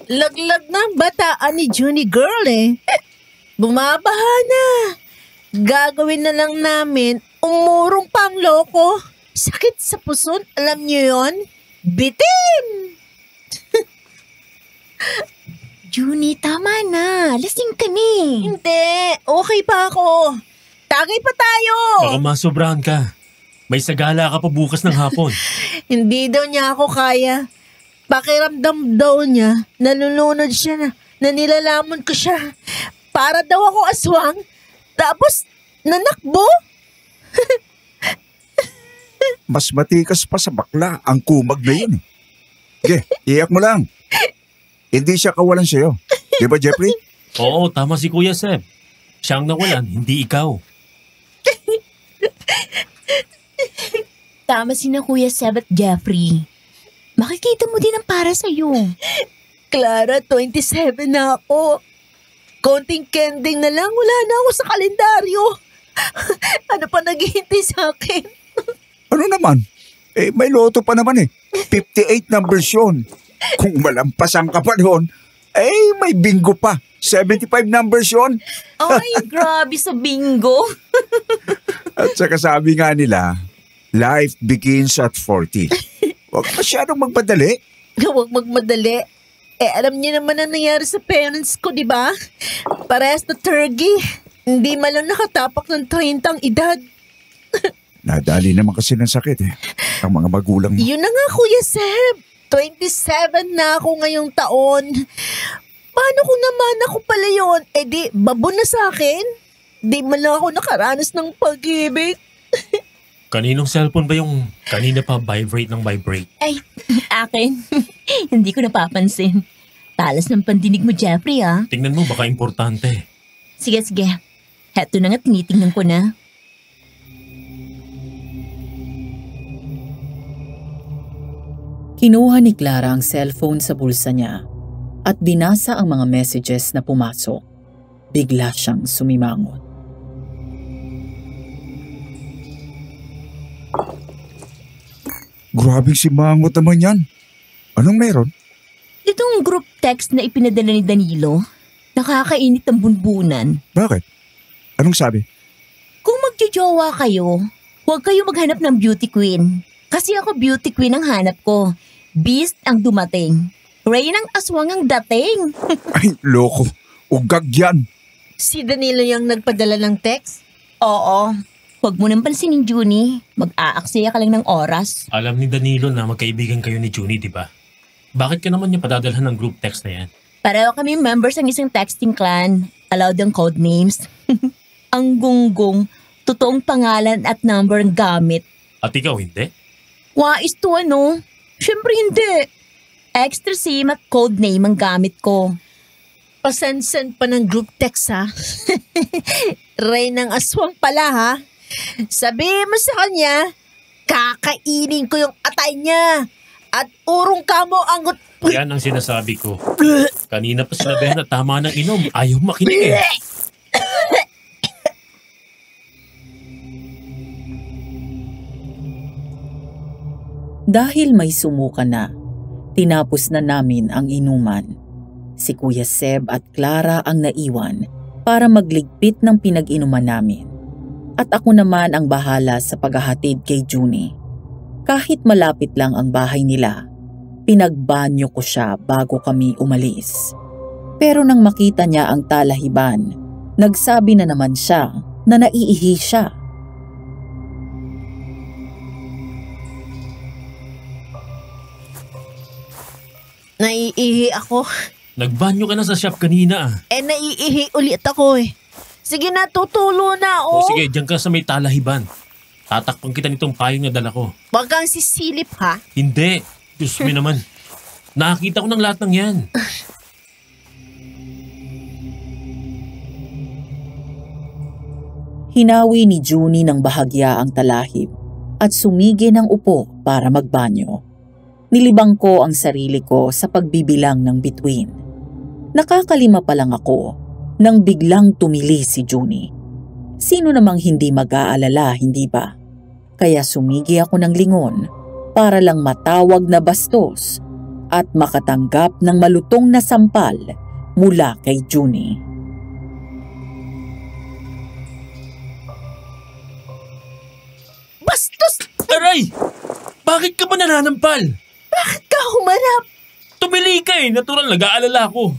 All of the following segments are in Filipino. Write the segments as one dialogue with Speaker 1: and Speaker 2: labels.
Speaker 1: Laglag ng bataan ni Junie girl eh. Bumabaha na. Gagawin na lang namin, umurong pang loko. Sakit sa puson, alam niyo yon? Bitin!
Speaker 2: Junie, tama na. Lasing ka ni.
Speaker 1: Hindi, okay pa ako. Tagay pa tayo.
Speaker 3: Baka masobrahan ka. May sagala ka pa bukas ng hapon.
Speaker 1: Hindi daw niya ako kaya. Pakiramdam daw niya, nalulunod siya na nilalamon ko siya. Para daw ako aswang, tapos nanakbo.
Speaker 4: Mas matikas pa sa bakla ang kumag na yun. Sige, iyak mo lang. Hindi siya kawalan sa'yo. Di ba, Jeffrey?
Speaker 3: Oo, tama si Kuya Seb. Siyang nawalan, hindi ikaw.
Speaker 2: Tama si na Kuya Seb at Jeffrey. Makikita mo din ang para sa'yo.
Speaker 1: Clara, 27 na ako. Konting kending na lang, wala na ako sa kalendaryo. Ano pa naghihintay sa akin?
Speaker 4: Ano naman? May loto pa naman 58 numbers yun. Kung malampasan ka pa doon, may bingo pa. 75 numbers yun.
Speaker 2: Ay, grabe sa bingo.
Speaker 4: At saka sabi nga nila, life begins at 40. Huwag masyadong magmadali.
Speaker 1: Huwag magmadali. Alam niyo naman ang nangyari sa parents ko, di ba? Parehas na turkey. Hindi man lang nakatapak ng 30 ang edad.
Speaker 4: Nadali naman kasi ng sakit ang mga magulang mo.
Speaker 1: Yun na nga, Kuya Seb. 27 na ako ngayong taon. Paano kung naman ako pala yun? Di, babon na sa akin? Di man lang ako nakaranas ng pag-ibig.
Speaker 3: Kaninong cellphone ba yung kanina pa vibrate ng vibrate?
Speaker 2: Ay, akin. Hindi ko napapansin. Talas ng pandinig mo, Jeffrey, ah.
Speaker 3: Tingnan mo, baka importante.
Speaker 2: Sige. Heto na nga, tinitingnan ko na.
Speaker 5: Kinuha ni Clara ang cellphone sa bulsa niya at binasa ang mga messages na pumasok. Bigla siyang sumimangot.
Speaker 4: Grabe si mangot naman yan. Anong meron?
Speaker 2: Itong group text na ipinadala ni Danilo, nakakainit ang bunbunan.
Speaker 4: Bakit? Anong sabi?
Speaker 2: Kung magjojowa kayo, huwag kayo maghanap ng beauty queen. Kasi ako beauty queen ang hanap ko. Beast ang dumating. Rain ang aswang ang dating.
Speaker 4: Ay, loko. Ugag yan.
Speaker 1: Si Danilo yung nagpadala ng text?
Speaker 2: Oo. Huwag mo nang pansinin, Junie. Mag-aaksaya ka lang ng oras.
Speaker 3: Alam ni Danilo na magkaibigan kayo ni Junie, di ba? Bakit ka naman niya padadalhan ng group text na yan?
Speaker 2: Pareho kami members ng isang texting clan. Allowed ang code names. Ang gunggong, totoong pangalan at number ang gamit.
Speaker 3: At ikaw hindi?
Speaker 2: Wais to ano? Siyempre hindi. Extra SIM at code name ang gamit ko.
Speaker 1: Pasensen pa ng group text ha? Rain ng aswang pala ha? Sabihin mo sa kanya, kakainin ko yung atay niya at urong kamo ang
Speaker 3: Yan ang sinasabi ko. Kanina pa sinabihan na tama ng inom. Ayaw makinig eh.
Speaker 5: Dahil may sumuka na, tinapos na namin ang inuman. Si Kuya Seb at Clara ang naiwan para magligpit ng pinag-inuman namin. At ako naman ang bahala sa paghahatid kay Junie. Kahit malapit lang ang bahay nila, pinagbanyo ko siya bago kami umalis. Pero nang makita niya ang talahiban, nagsabi na naman siya na naiihi siya.
Speaker 1: Naiihi ako.
Speaker 3: Nagbanyo ka na sa shop kanina ah.
Speaker 1: Naiihi ulit ako eh. Sige na, tutulo na
Speaker 3: O sige, diyan ka sa may talahiban. Tatakpan kita nitong payong na dala ko.
Speaker 1: Wag kang sisilip ha.
Speaker 3: Hindi. Diyos mo naman. Nakakita ko ng lahat ng yan.
Speaker 5: Hinawi ni Junie ng bahagya ang talahib at sumigi ng upo para magbanyo. Nilibang ko ang sarili ko sa pagbibilang ng bituin. Nakakalima pa lang ako nang biglang tumili si Junie. Sino namang hindi mag-aalala, hindi ba? Kaya sumigi ako ng lingon para lang matawag na bastos at makatanggap ng malutong na sampal mula kay Junie.
Speaker 1: Bastos!
Speaker 3: Aray! Bakit ka ba nananampal?
Speaker 1: Bakit ka humarap?
Speaker 3: Tumili ka eh. Natural, nag-aalala ako.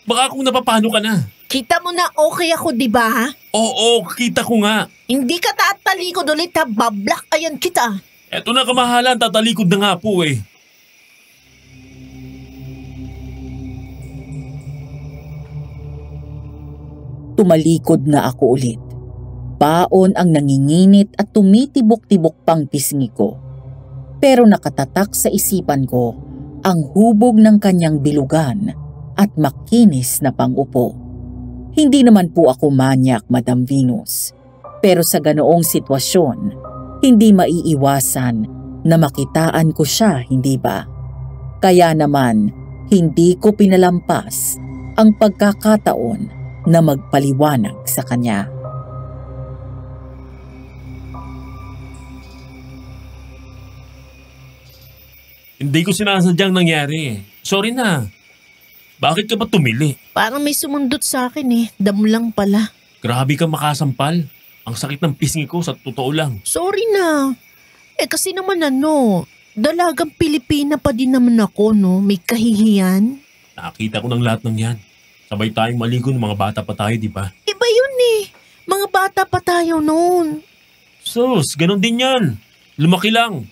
Speaker 3: Baka kung napapano ka na.
Speaker 1: Kita mo na okay ako, di ba?
Speaker 3: Oo, kita ko nga.
Speaker 1: Hindi ka tatalikod ulit ha, bablak ayan kita.
Speaker 3: Eto na kamahalan, tatalikod na nga po eh.
Speaker 5: Tumalikod na ako ulit. Baon ang nanginginit at tumitibok-tibok pang pisngi ko. Pero nakatatak sa isipan ko ang hubog ng kanyang bilugan at makinis na pangupo. Hindi naman po ako manyak, Madam Venus. Pero sa ganoong sitwasyon, hindi maiiwasan na makitaan ko siya, hindi ba? Kaya naman, hindi ko pinalampas ang pagkakataon na magpaliwanag sa kanya.
Speaker 3: Hindi ko sinasadyang nangyari eh. Sorry na. Bakit ka ba tumili?
Speaker 1: Parang may sumundot sa akin eh, damo lang pala.
Speaker 3: Grabe ka makasampal. Ang sakit ng pisngi ko sa totoo lang.
Speaker 1: Sorry na. Kasi naman dalagang Pilipina pa din naman ako no, may kahihiyan.
Speaker 3: Nakita ko ng lahat ng yan. Sabay tayong maligo ng mga bata pa tayo, di ba?
Speaker 1: Iba yun eh, mga bata pa tayo noon.
Speaker 3: Sus, ganun din yan. Lumaki lang.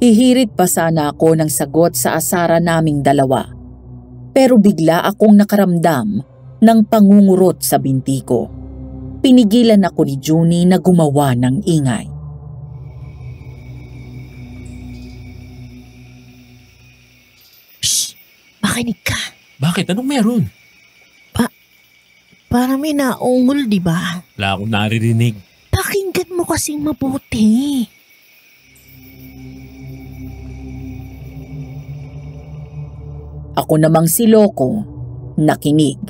Speaker 5: Hihirit pa sana ako ng sagot sa asara naming dalawa. Pero bigla akong nakaramdam ng pangungurot sa binti ko. Pinigilan ako ni Junie na gumawa ng ingay.
Speaker 1: Shh! Makinig ka.
Speaker 3: Bakit? Anong meron?
Speaker 1: Parang may naungol, di ba?
Speaker 3: Wala akong naririnig.
Speaker 1: Pakinggan mo kasing mabuti.
Speaker 5: Ako namang si Loco, nakinig.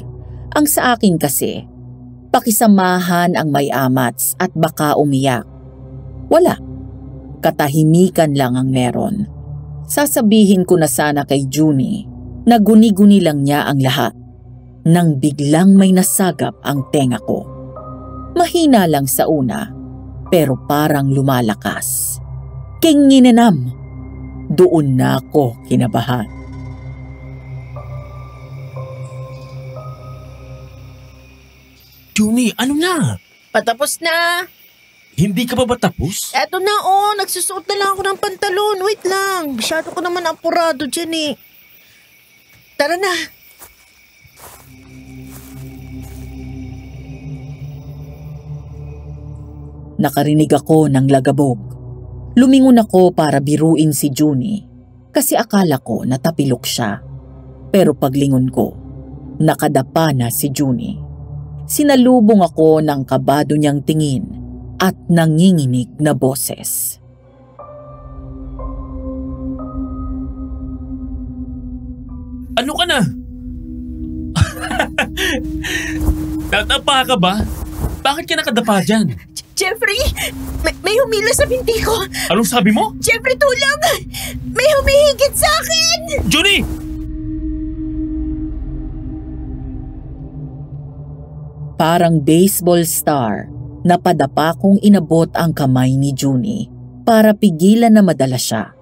Speaker 5: Ang sa akin kasi, pakisamahan ang may amats at baka umiyak. Wala, katahimikan lang ang meron. Sasabihin ko na sana kay Junie na guni-guni lang niya ang lahat. Nang biglang may nasagap ang tenga ko. Mahina lang sa una, pero parang lumalakas. Kinginanam, doon na ako kinabahan.
Speaker 3: Junie, ano na?
Speaker 1: Patapos na.
Speaker 3: Hindi ka ba tapos?
Speaker 1: Eto na nagsusuot na lang ako ng pantalon. Wait lang, masyado ko naman apurado dyan eh. Tara na.
Speaker 5: Nakarinig ako ng lagabog. Lumingon ako para biruin si Junie kasi akala ko natapilok siya. Pero paglingon ko, nakadapa na si Junie. Sinalubong ako ng kabado niyang tingin at nanginginig na boses.
Speaker 3: Ano ka na? Natapa ka ba? Bakit ka nakadapa dyan?
Speaker 1: Jeffrey, may humila sa binti ko.
Speaker 3: Anong sabi mo?
Speaker 1: Jeffrey, tulong! May humihigit sa akin!
Speaker 3: Junie!
Speaker 5: Parang baseball star, napadapa kong inabot ang kamay ni Junie para pigilan na madala siya.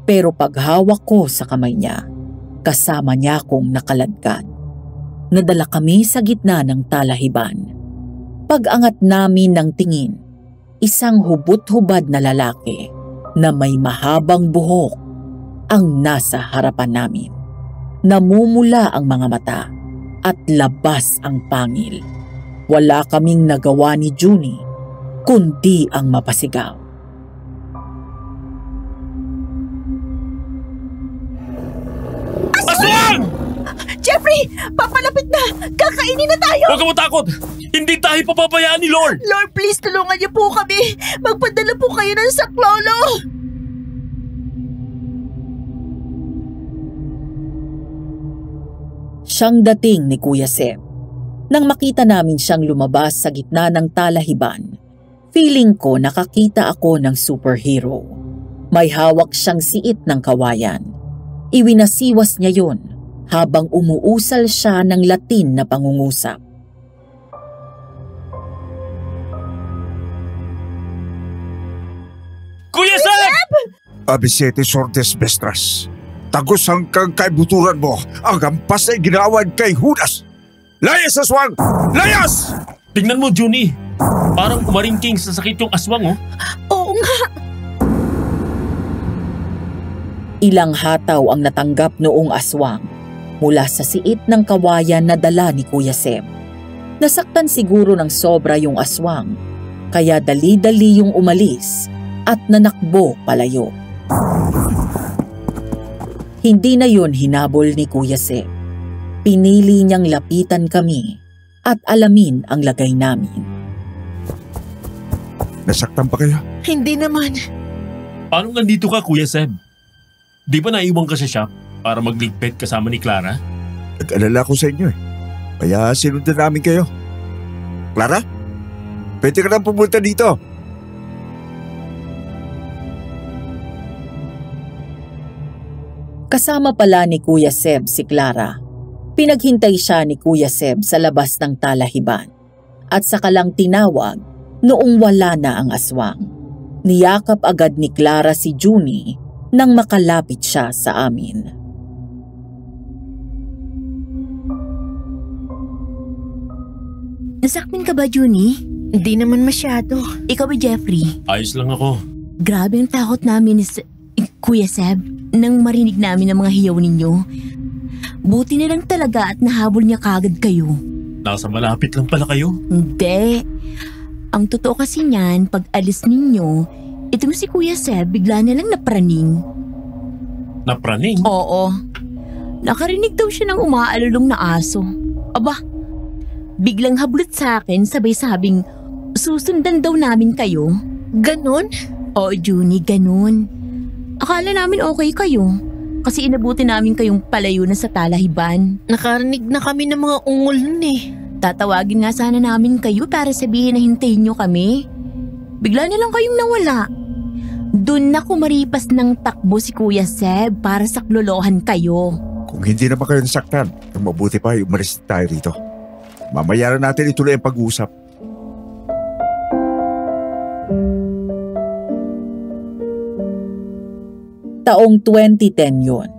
Speaker 5: Pero paghawak ko sa kamay niya, kasama niya akong nakaladkad. Nadala kami sa gitna ng talahiban. Pag-angat namin ng tingin, isang hubot-hubad na lalaki na may mahabang buhok ang nasa harapan namin. Namumula ang mga mata at labas ang pangil. Wala kaming nagawa ni Junie kundi ang mapasigaw.
Speaker 3: Aswang!
Speaker 1: Jeffrey, papalapit na! Kakainin na tayo!
Speaker 3: Huwag ka matakot! Hindi tayo papabayaan ni Lord!
Speaker 1: Lord, please tulungan niyo po kami! Magpadala po kayo ng saklolo!
Speaker 5: Siyang dating ni Kuya Seb. Nang makita namin siyang lumabas sa gitna ng talahiban, Feeling ko nakakita ako ng superhero. May hawak siyang siit ng kawayan. Iwinasiwas niya yon habang umuusal siya ng Latin na pangungusap.
Speaker 3: Kuya Seb!
Speaker 4: Abisete Sortes Bestras. Tagos hanggang kaibuturan mo ang hampas ay ginawan kay Judas. Layas, aswang! Layas!
Speaker 3: Tingnan mo, Junie. Parang kumaringking sa sakit yung aswang, oh.
Speaker 2: Oo nga.
Speaker 5: Ilang hataw ang natanggap noong aswang mula sa siit ng kawayan na dala ni Kuya Seb. Nasaktan siguro ng sobra yung aswang, kaya dali-dali yung umalis at nanakbo palayo. Hindi na yun hinabol ni Kuya Seb. Pinili niyang lapitan kami at alamin ang lagay namin.
Speaker 4: Nasaktan pa kayo?
Speaker 1: Hindi naman.
Speaker 3: Paano nandito ka, Kuya Seb? Di ba naiwan ka sa shop para magligpit kasama ni Clara?
Speaker 4: Nag-alala ko sa inyo eh. Kaya sinundan namin kayo. Clara? Pwede ka nang pumunta dito.
Speaker 5: Kasama pala ni Kuya Seb si Clara. Pinaghintay siya ni Kuya Seb sa labas ng talahiban at saka lang tinawag noong wala na ang aswang. Niyakap agad ni Clara si Junie nang makalapit siya sa amin.
Speaker 2: Nasaktan ka ba, Junie?
Speaker 1: Hindi naman masyado.
Speaker 2: Ikaw ba, Jeffrey?
Speaker 3: Ayos lang ako.
Speaker 2: Grabe ang takot namin ni Kuya Seb nang marinig namin ang mga hiyaw ninyo. Buti na lang talaga at nahabol niya kagad kayo.
Speaker 3: Nasa malapit lang pala kayo.
Speaker 2: Hindi. Ang totoo kasi niyan, pag alis ninyo, itong si Kuya Seb bigla na lang napraning.
Speaker 3: Napraning?
Speaker 2: Oo. Nakarinig daw siya ng umaalulong na aso. Aba, biglang hablot sa akin sabay sabing susundan daw namin kayo.
Speaker 1: Ganon?
Speaker 2: Oo, Junie, ganun. Akala namin okay kayo kasi inabuti namin kayong palayo na sa talahiban.
Speaker 1: Nakarinig na kami ng mga ungol nun eh.
Speaker 2: Tatawagin nga sana namin kayo para sabihin na hintayin nyo kami. Bigla na lang kayong nawala. Doon na kumaripas ng takbo si Kuya Seb para saklolohan kayo.
Speaker 4: Kung hindi naman kayo nasaktan, mabuti pa umalis tayo rito. Mamaya na natin ituloy ang pag-uusap.
Speaker 5: Taong 2010 yun.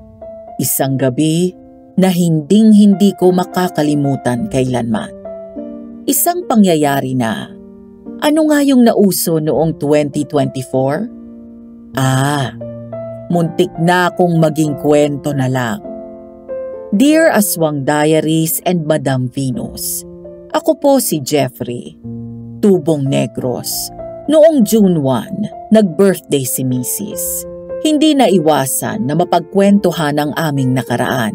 Speaker 5: Isang gabi na hinding-hindi ko makakalimutan kailanman. Isang pangyayari na, ano nga yung nauso noong 2024? Muntik na akong maging kwento na lang. Dear Aswang Diaries and Madam Venus, ako po si Jeffrey, Tubong Negros. Noong June 1, nag-birthday si Mrs. Hindi na iwasan na mapagkwentuhan ang aming nakaraan,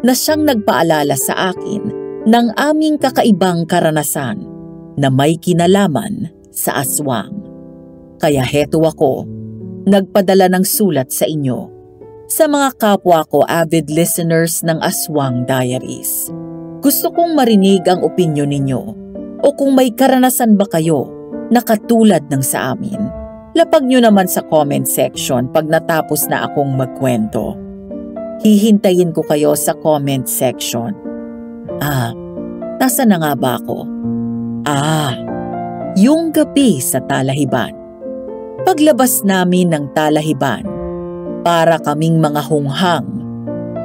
Speaker 5: na siyang nagpaalala sa akin ng aming kakaibang karanasan na may kinalaman sa aswang. Kaya heto ako, nagpadala ng sulat sa inyo, sa mga kapwa ko avid listeners ng Aswang Diaries. Gusto kong marinig ang opinyon ninyo o kung may karanasan ba kayo na katulad ng sa amin. Lapag nyo naman sa comment section pag natapos na akong magkwento. Hihintayin ko kayo sa comment section. Nasa na nga ba ako? Yung gabi sa talahiban. Paglabas namin ng talahiban, para kaming mga hunghang,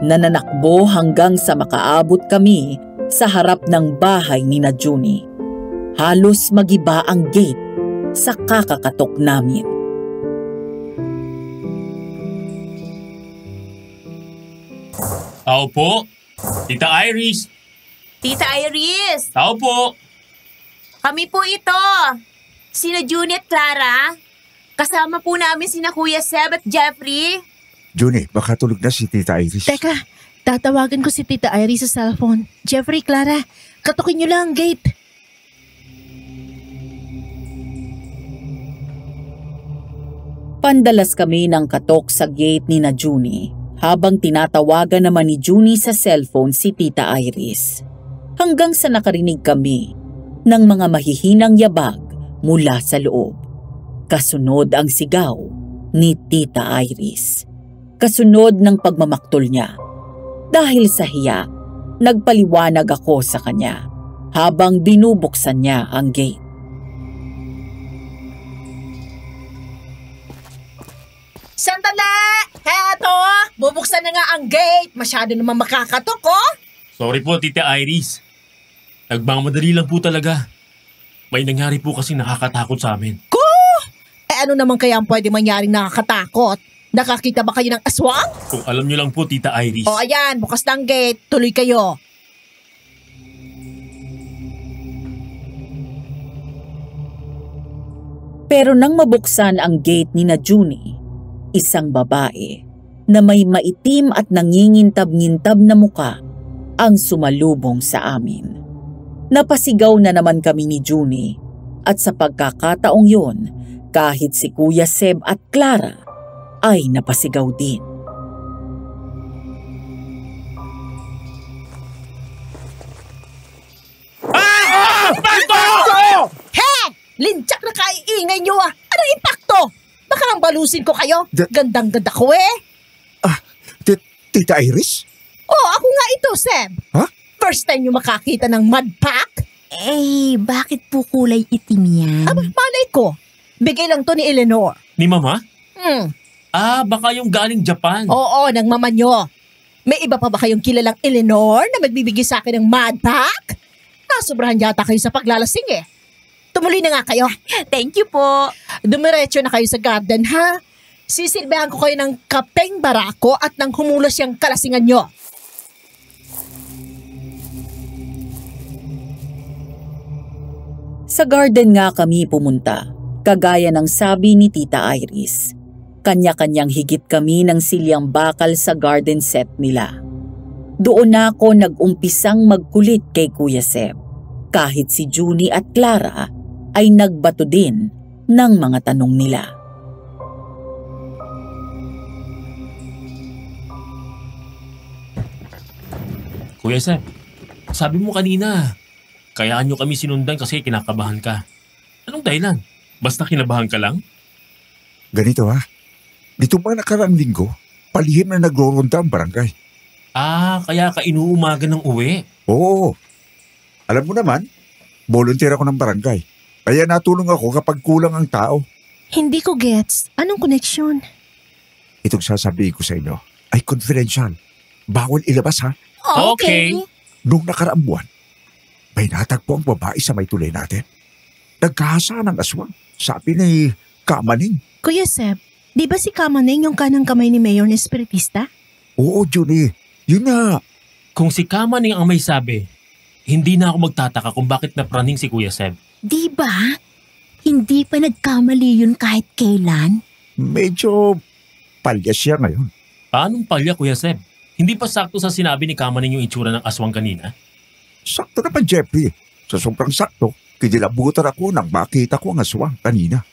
Speaker 5: nananakbo hanggang sa makaabot kami sa harap ng bahay ni na Junie. Halos magiba ang gate sa kakakatok namin.
Speaker 3: Tao po. Tita Iris.
Speaker 2: Tita Iris!
Speaker 3: Tao po.
Speaker 2: Kami po ito! Sina Junie at Clara. Kasama po namin sina Kuya Seb at Jeffrey.
Speaker 4: Junie, baka tulog na si Tita Iris.
Speaker 1: Teka, tatawagan ko si Tita Iris sa cellphone. Jeffrey, Clara, katukin niyo lang ang gate.
Speaker 5: Pandalas kami ng katok sa gate ni na Junie habang tinatawagan naman ni Junie sa cellphone si Tita Iris. Hanggang sa nakarinig kami ng mga mahihinang yabag mula sa loob. Kasunod ang sigaw ni Tita Iris. Kasunod ng pagmamaktol niya. Dahil sa hiya, nagpaliwanag ako sa kanya habang binubuksan niya ang gate.
Speaker 1: Sandali! Heto! Bubuksan na nga ang gate. Masyado naman makakatok, oh.
Speaker 3: Sorry po, Tita Iris. Nagmamadali lang po talaga. May nangyari po kasi nakakatakot sa amin.
Speaker 1: Ano naman kaya ang pwede mangyaring nakakatakot? Nakakita ba kayo ng aswang?
Speaker 3: Kung alam niyo lang po, Tita Iris.
Speaker 1: O ayan, bukas na ang gate. Tuloy kayo.
Speaker 5: Pero nang mabuksan ang gate ni na Junie, isang babae na may maitim at nangingintab-ngintab na muka ang sumalubong sa amin. Napasigaw na naman kami ni Junie at sa pagkakataong yun, kahit si Kuya Seb at Clara ay napasigaw din.
Speaker 1: He! Linchak na kaiingay nyo ah! Anong impakto? Baka ang balusin ko kayo. Gandang-ganda ko eh.
Speaker 4: Tita Iris?
Speaker 1: Oh, ako nga ito, Seb.
Speaker 4: Ha?
Speaker 1: First time nyo makakita ng mud pack?
Speaker 2: Bakit po kulay itim yan?
Speaker 1: Malay ko. Bigay lang to ni Eleanor.
Speaker 3: Ni Mama?
Speaker 1: Hmm.
Speaker 3: Baka yung galing Japan.
Speaker 1: Oo, ng mama nyo. May iba pa ba kayong kilalang Eleanor na magbibigay sa akin ng mud pack? Sobrahan yata kayo sa paglalasing eh. Tumuloy na nga kayo.
Speaker 2: Thank you po.
Speaker 1: Dumiretso na kayo sa garden, ha? Sisilbihan ko kayo ng kapeng barako at ng humulos yung kalasingan nyo.
Speaker 5: Sa garden nga kami pumunta, kagaya ng sabi ni Tita Iris. Kanya-kanyang higit kami ng silyang bakal sa garden set nila. Doon na ako nag-umpisang magkulit kay Kuya Seb. Kahit si Junie at Clara ay nagbato din ng mga tanong nila.
Speaker 3: Kuya Seb, sabi mo kanina, kaya nyo kami sinundan kasi kinakabahan ka. Anong dahilan? Basta kinabahan ka lang?
Speaker 4: Ganito ha. Dito ba nakaraang linggo, palihim na nagro-ronda ang barangay.
Speaker 3: Kaya ka inuumaga ng uwi.
Speaker 4: Oo. Alam mo naman, volunteer ako ng barangay. Kaya natulong ako kapag kulang ang tao.
Speaker 1: Hindi ko gets. Anong koneksyon?
Speaker 4: Itong sasabihin ko sa inyo ay confidential. Bawal ilabas ha.
Speaker 3: Okay.
Speaker 4: Nung nakaraang buwan, may natagpo ang babae sa may tulay natin. Nagkahasa ng aswang. Sabi ni Kamaning.
Speaker 1: Kuya Seb, di ba si Kamaning yung kanang kamay ni Mayor na espiritista?
Speaker 4: Oo, Junie. Yun na.
Speaker 3: Kung si Kamaning ang may sabi, hindi na ako magtataka kung bakit napraning si Kuya Seb.
Speaker 2: Di ba? Hindi pa nagkamali yun kahit kailan?
Speaker 4: Medyo palya siya ngayon.
Speaker 3: Paanong palya, Kuya Seb? Hindi pa sakto sa sinabi ni Kamaning yung itsura ng aswang kanina?
Speaker 4: Sakto naman, Jeffrey. Sa sobrang sakto, kinilabutan ako nang makita ko ang aswang kanina.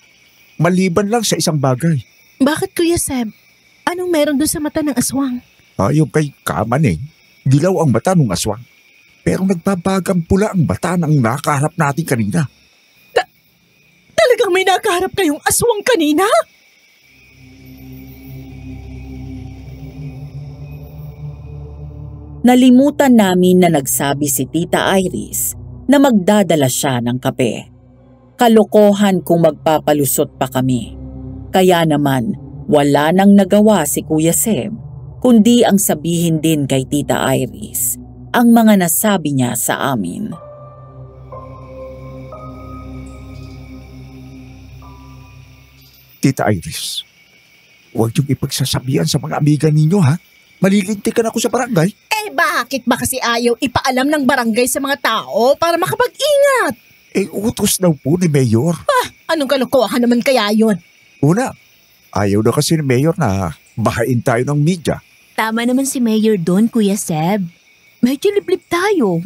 Speaker 4: Maliban lang sa isang bagay.
Speaker 1: Bakit Kuya Seb? Anong meron doon sa mata ng aswang?
Speaker 4: Ayon kay Kamaning, dilaw ang mata ng aswang. Pero nagbabagang pula ang mata ng nakaharap natin kanina.
Speaker 1: Talagang may nakaharap kayong aswang kanina?
Speaker 5: Nalimutan namin na nagsabi si Tita Iris na magdadala siya ng kape. Kalokohan kung magpapalusot pa kami. Kaya naman, wala nang nagawa si Kuya Seb, kundi ang sabihin din kay Tita Iris ang mga nasabi niya sa amin.
Speaker 4: Tita Iris, huwag niyong ipagsasabihan sa mga amiga ninyo ha. Malilintikan ako sa barangay.
Speaker 1: Bakit ba kasi ayaw ipaalam ng barangay sa mga tao para makapag-ingat?
Speaker 4: Utos daw po ni Mayor.
Speaker 1: Anong kalokohan naman kaya yun?
Speaker 4: Una, ayaw na kasi ni Mayor na bahain tayo ng media.
Speaker 2: Tama naman si Mayor doon, Kuya Seb. Medyo liblib tayo.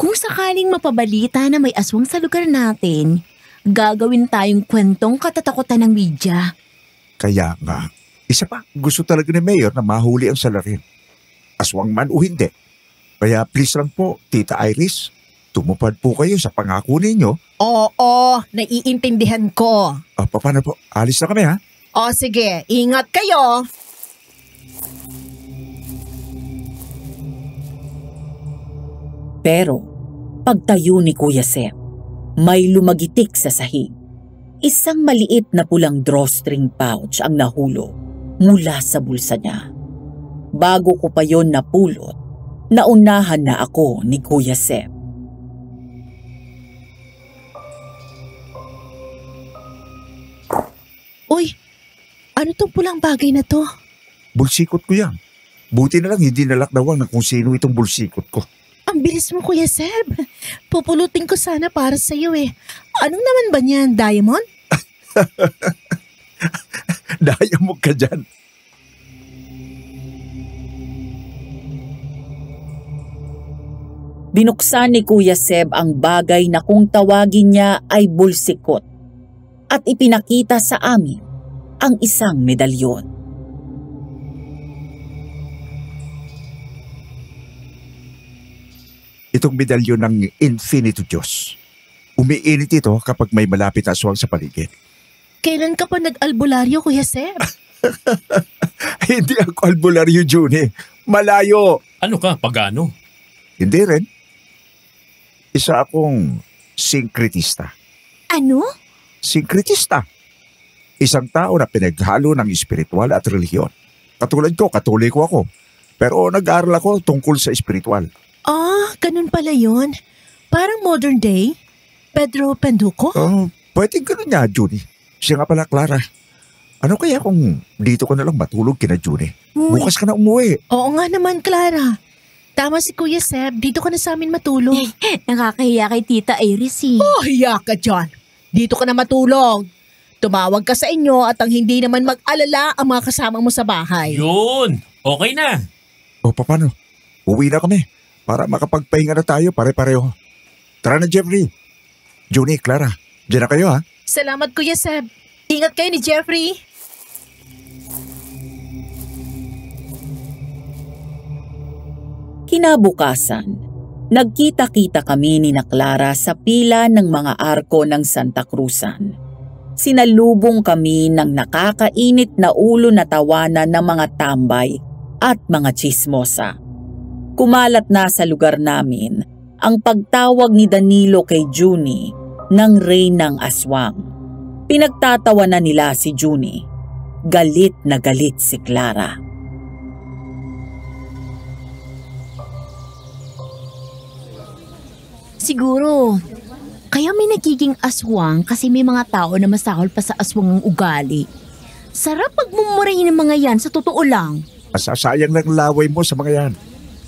Speaker 2: Kung sakaling mapabalita na may aswang sa lugar natin, gagawin tayong kwentong katatakutan ng media.
Speaker 4: Kaya nga, isa pa, gusto talaga ni Mayor na mahuli ang salarin. Aswang man o hindi. Kaya please lang po, Tita Iris, tumupad po kayo sa pangako ninyo.
Speaker 1: Oo, naiintindihan ko.
Speaker 4: Paano po? Alis na kami ha?
Speaker 1: O sige, ingat kayo.
Speaker 5: Pero pagtayo ni Kuya Sep, may lumagitik sa sahig. Isang maliit na pulang drawstring pouch ang nahulog mula sa bulsa niya. Bago ko pa yon napulot, naunahan na ako ni Kuya Sep.
Speaker 1: Uy, ano tong pulang bagay na to?
Speaker 4: Bulsikot ko yan. Buti na lang hindi nalakdawan na kung sino itong bulsikot ko.
Speaker 1: Ang bilis mo, Kuya Seb. Pupulutin ko sana para sa'yo eh. Anong naman ba niyan, diamond?
Speaker 4: Daya mo ka dyan.
Speaker 5: Binuksan ni Kuya Seb ang bagay na kung tawagin niya ay bulsikot at ipinakita sa amin ang isang medalyon.
Speaker 4: Itong medalyon ng Infinito Diyos. Umiinit ito kapag may malapit na aswang sa paligid.
Speaker 1: Kailan ka pa nag-albularyo, Kuya Seb?
Speaker 4: Hindi ako albularyo, Juni. Malayo.
Speaker 3: Ano ka, pagano?
Speaker 4: Hindi rin. Isa akong sinkretista.
Speaker 2: Ano?
Speaker 4: Sinkretista. Isang tao na pinaghalo ng espiritual at relihiyon. Katulad ko, katoliko ako. Pero nag-aaral ako tungkol sa espiritual.
Speaker 1: Ganun pala yun. Parang modern day. Pedro Penduko?
Speaker 4: Pwedeng ganun niya, Juni. Siya nga pala, Clara. Ano kaya kung dito ka na lang matulog kina Juni? Bukas ka na umuwi.
Speaker 1: Oo nga naman, Clara. Tama si Kuya Seb, dito ka na sa amin matulog.
Speaker 2: Nakakahiya kay Tita Iris eh.
Speaker 1: Hiya ka dyan. Dito ka na matulog. Tumawag ka sa inyo at ang hindi naman mag-alala ang mga kasama mo sa bahay.
Speaker 3: Yun! Okay na!
Speaker 4: Paano? Uwi na kami para makapagpahinga na tayo pare-pareho. Tara na, Jeffrey. Juni, Clara, diyan na kayo ha?
Speaker 1: Salamat, Kuya Seb. Ingat kayo ni Jeffrey.
Speaker 5: Kinabukasan, nagkita-kita kami ni na Clara sa pila ng mga arko ng Santa Cruzan. Sinalubong kami ng nakakainit na ulo na tawanan ng mga tambay at mga tsismosa. Kumalat na sa lugar namin ang pagtawag ni Danilo kay Juni ng Reynang Aswang. Pinagtatawanan nila si Juni. Galit na galit si Clara.
Speaker 2: Siguro, kaya may nagiging aswang kasi may mga tao na masahol pa sa aswang ng ugali. Sarap pagmumurahin ng mga yan, sa totoo lang.
Speaker 4: Masasayang lang laway mo sa mga yan.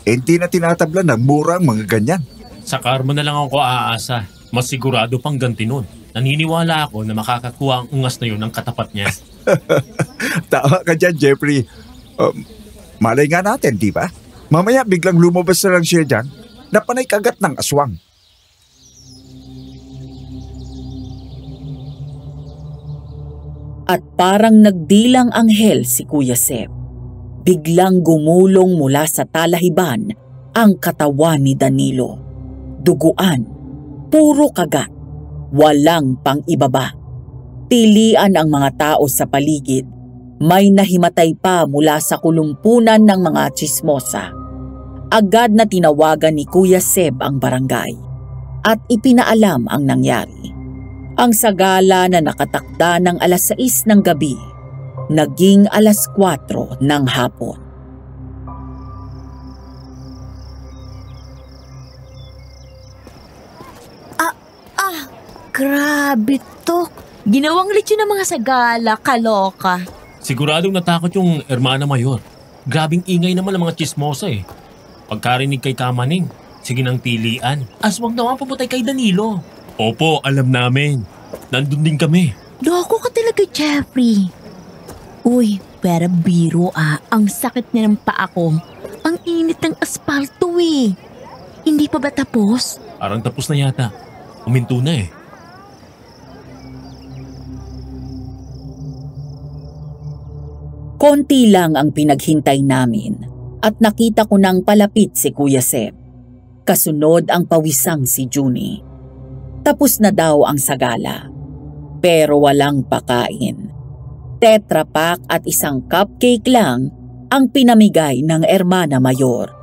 Speaker 4: Hindi na tinatablan ng murang mga ganyan.
Speaker 3: Sa karma na lang ako aasa. Mas sigurado pang ganti nun. Naniniwala ako na makakakuha ang ungas na yun ng katapat niya.
Speaker 4: Tama ka dyan, Jeffrey. Malay nga natin, di ba? Mamaya biglang lumabas na lang siya dyan na panay kagat ng aswang.
Speaker 5: At parang nagdilang anghel si Kuya Sep. Biglang gumulong mula sa talahiban ang katawan ni Danilo. Duguan, puro kagat, walang pang-ibaba. Tilian ang mga tao sa paligid. May nahimatay pa mula sa kulumpunan ng mga tsismosa. Agad na tinawagan ni Kuya Seb ang barangay at ipinaalam ang nangyari. Ang sagala na nakatakda ng 6:00 ng gabi, naging 4:00 ng hapon.
Speaker 2: Grabe to. Ginawang lechon ng mga sagala, kaloka.
Speaker 3: Siguradong natakot yung Hermana Mayor. Grabing ingay naman ang mga chismosa eh. Pagkarinig kay Kamaning, sige nang tilian. Aswang daw ang puputay kay Danilo. Opo, alam namin. Nandun din kami.
Speaker 2: Loko ka talaga, Jeffrey. Uy, pero biro ang sakit niya ng paa ko. Ang init ng aspalto eh. Hindi pa ba tapos?
Speaker 3: Parang tapos na yata. Uminto na eh.
Speaker 5: Konti lang ang pinaghintay namin at nakita ko nang palapit si Kuya Seb. Kasunod ang pawisang si Junie. Tapos na daw ang sagala. Pero walang pakain. Tetra Pak at isang cupcake lang ang pinamigay ng Hermana Mayor.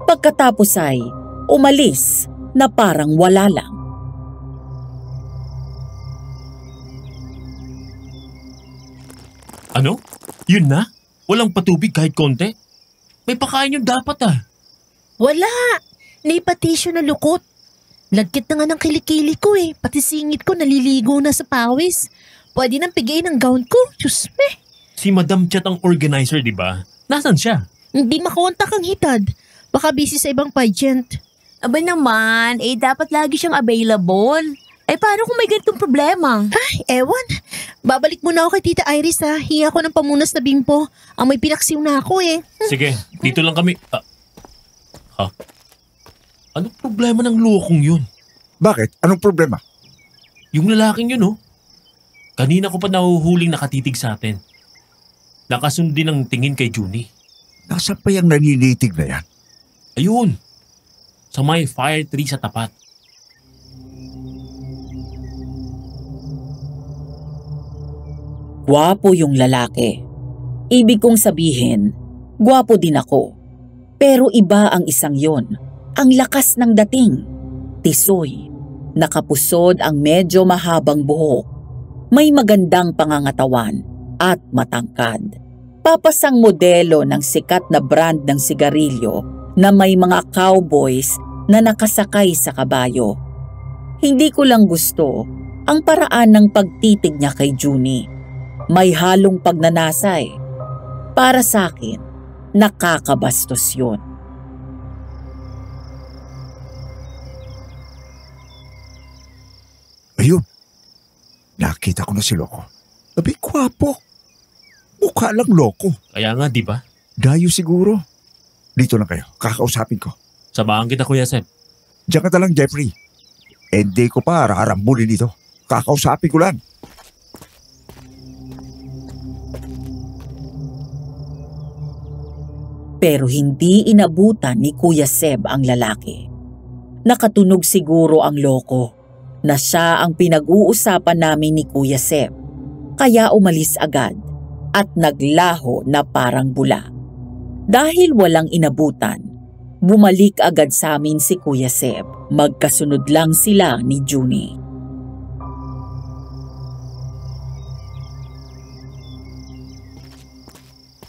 Speaker 5: Pagkatapos ay umalis na parang wala lang.
Speaker 3: Ano? Yun na? Walang patubig kahit konti? May pakain yun dapat ah.
Speaker 1: Wala! Naipatisyo na lukot. Lagkit na nga ng kilikili ko eh. Pati singit ko naliligo na sa pawis. Pwede nang pigain ang gown ko. Diyos me.
Speaker 3: Si Madam Chat ang organizer, di ba? Nasaan siya?
Speaker 1: Hindi makontak ang hitad. Baka busy sa ibang pageant.
Speaker 2: Aba naman, dapat lagi siyang available. Paano kung may ganitong problema?
Speaker 1: Ay, ewan. Babalik muna ako kay Tita Iris ha. Hiya ko ng pamunas na bimpo. Ang may pinaksiw na ako eh.
Speaker 3: Sige, dito lang kami. Ha? Anong problema ng lokong yun?
Speaker 4: Bakit? Anong problema?
Speaker 3: Yung lalaking yun, oh. Kanina ko pa nahuhuling nakatitig sa atin. Nakasundin ang tingin kay Junie.
Speaker 4: Nasaan pa yung naninitig na yan?
Speaker 3: Ayun. Sa may fire tree sa tapat.
Speaker 5: Gwapo yung lalaki. Ibig kong sabihin, gwapo din ako. Pero iba ang isang yon. Ang lakas ng dating. Tisoy. Nakapusod ang medyo mahabang buhok. May magandang pangangatawan at matangkad. Papasang modelo ng sikat na brand ng sigarilyo na may mga cowboys na nakasakay sa kabayo. Hindi ko lang gusto ang paraan ng pagtitig niya kay Junie. May halong pagnanasay. Para sa akin, nakakabastos yun.
Speaker 4: Ayun. Nakita ko na si Loko. Abi, gwapo. Mukha lang loko.
Speaker 3: Kaya nga, di ba?
Speaker 4: Dayo siguro. Dito lang kayo. Kakausapin ko.
Speaker 3: Samahan kita, Kuya Seb.
Speaker 4: Diyan ka na lang, Jeffrey. Hindi ko pa rarambunin dito. Kakausapin ko lang.
Speaker 5: Pero hindi inabutan ni Kuya Seb ang lalaki. Nakatunog siguro ang loko na siya ang pinag-uusapan namin ni Kuya Seb. Kaya umalis agad at naglaho na parang bula. Dahil walang inabutan, bumalik agad sa amin si Kuya Seb. Magkasunod lang sila ni Junie.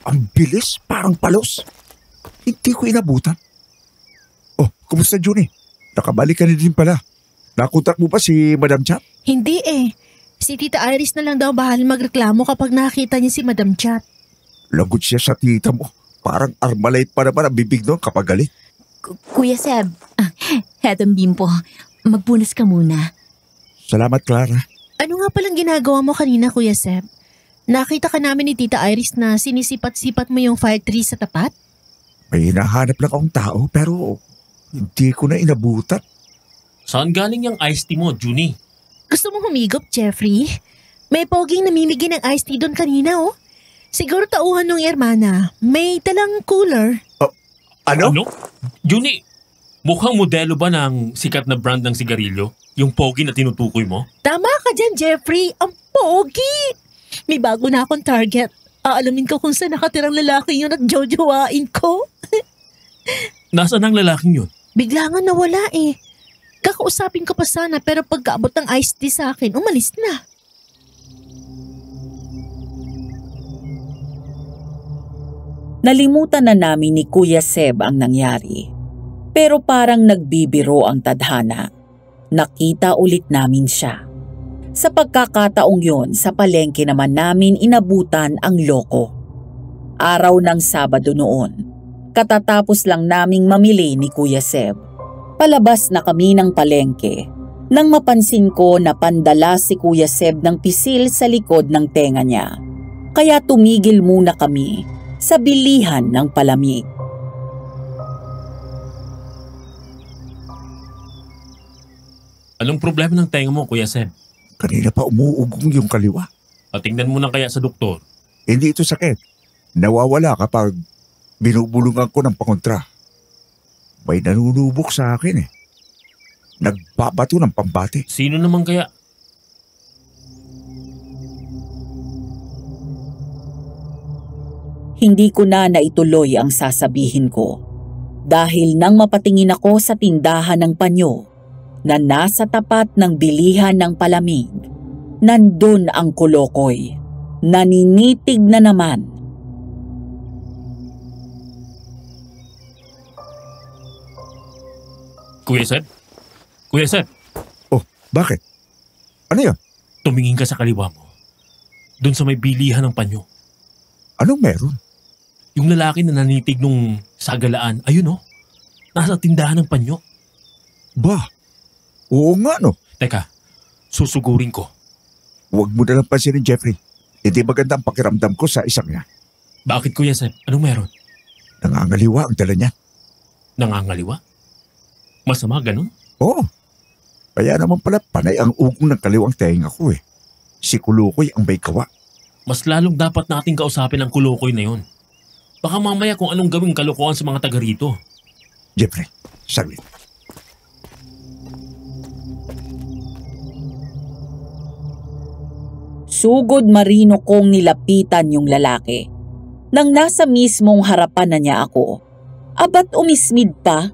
Speaker 4: Ang bilis, parang palos. Hindi ko inabutan. Oh, kumusta Junie? Nakabalik ka na din pala. Nakontak mo pa si Madam Chat?
Speaker 1: Hindi eh. Si Tita Iris na lang daw bahal magreklamo kapag nakita niya si Madam Chat.
Speaker 4: Lagot siya sa tita mo. Parang Armalite pa naman ang bibig noon kapag galit.
Speaker 2: Kuya Seb, hetong bimpo, magpunas ka muna.
Speaker 4: Salamat, Clara.
Speaker 1: Ano nga palang ginagawa mo kanina, Kuya Seb? Nakita ka namin ni Tita Iris na sinisipat-sipat mo yung fire tree sa tapat?
Speaker 4: May hinahanap lang akong tao pero hindi ko na inabutan.
Speaker 3: Saan galing yung iced tea mo, Junie?
Speaker 1: Gusto mo humigop, Jeffrey? May poging namimigay ng iced tea doon kanina, oh. Siguro tauhan nung Hermana. May dalang cooler.
Speaker 4: Ano?
Speaker 3: Junie, mukhang modelo ba ng sikat na brand ng sigarilyo? Yung pogi na tinutukoy mo?
Speaker 1: Tama ka dyan, Jeffrey. Ang pogi! May bago na akong target. Aalamin ko kung saan nakatirang lalaki yun at jojowain ko.
Speaker 3: Nasaan ang lalaking yun?
Speaker 1: Bigla nga nawala eh. Kakausapin ko pa sana pero pagkaabot ng iced tea sa akin, umalis na.
Speaker 5: Nalimutan na namin ni Kuya Seb ang nangyari. Pero parang nagbibiro ang tadhana. Nakita ulit namin siya. Sa pagkakataong yon, sa palengke naman namin inabutan ang loko. Araw ng Sabado noon. Katatapos lang naming mamili ni Kuya Seb. Palabas na kami ng palengke nang mapansin ko na pandala si Kuya Seb ng pisil sa likod ng tenga niya. Kaya tumigil muna kami sa bilihan ng palamig.
Speaker 3: Anong problema ng tenga mo, Kuya Seb?
Speaker 4: Kanina pa umuugong yung kaliwa.
Speaker 3: Tingnan mo na kaya sa doktor.
Speaker 4: Hindi ito sakit. Nawawala kapag binubulungan ko ng pangontra. May nanunubok sa akin eh. Nagbabato ng pambate.
Speaker 3: Sino naman kaya?
Speaker 5: Hindi ko na naituloy ang sasabihin ko dahil nang mapatingin ako sa tindahan ng panyo na nasa tapat ng bilihan ng palamig, nandun ang Kolokoy. Naninitig na naman.
Speaker 3: Kuya Seb? Kuya Seb,
Speaker 4: Oh, bakit? Ano yun?
Speaker 3: tumingin ka sa kaliwa mo. Doon sa may bilihan ng panyo.
Speaker 4: Anong meron?
Speaker 3: Yung lalaki na nanitig nung sagalaan, ayun oh. Nasa tindahan ng panyo.
Speaker 4: Ba? Oo nga no.
Speaker 3: Teka, susugurin ko.
Speaker 4: Huwag mo na lang pansinin, Jeffrey. Hindi maganda ang pakiramdam ko sa isang yan.
Speaker 3: Bakit Kuya Seb? Anong meron?
Speaker 4: Nangangaliwa ang dala niya.
Speaker 3: Nangangaliwa? Masama ganun?
Speaker 4: Oo. Kaya naman pala panay ang ugong ng kaliwang tenga ko eh. Si Kulukoy ang may kawa.
Speaker 3: Mas lalong dapat nating kausapin ang Kulukoy na yon. Baka mamaya kung anong gawing kalokohan sa mga taga rito.
Speaker 4: Jeffrey, saglit.
Speaker 5: Sugod marino kong nilapitan yung lalaki. Nang nasa mismong harapan na niya ako, abat umismid pa.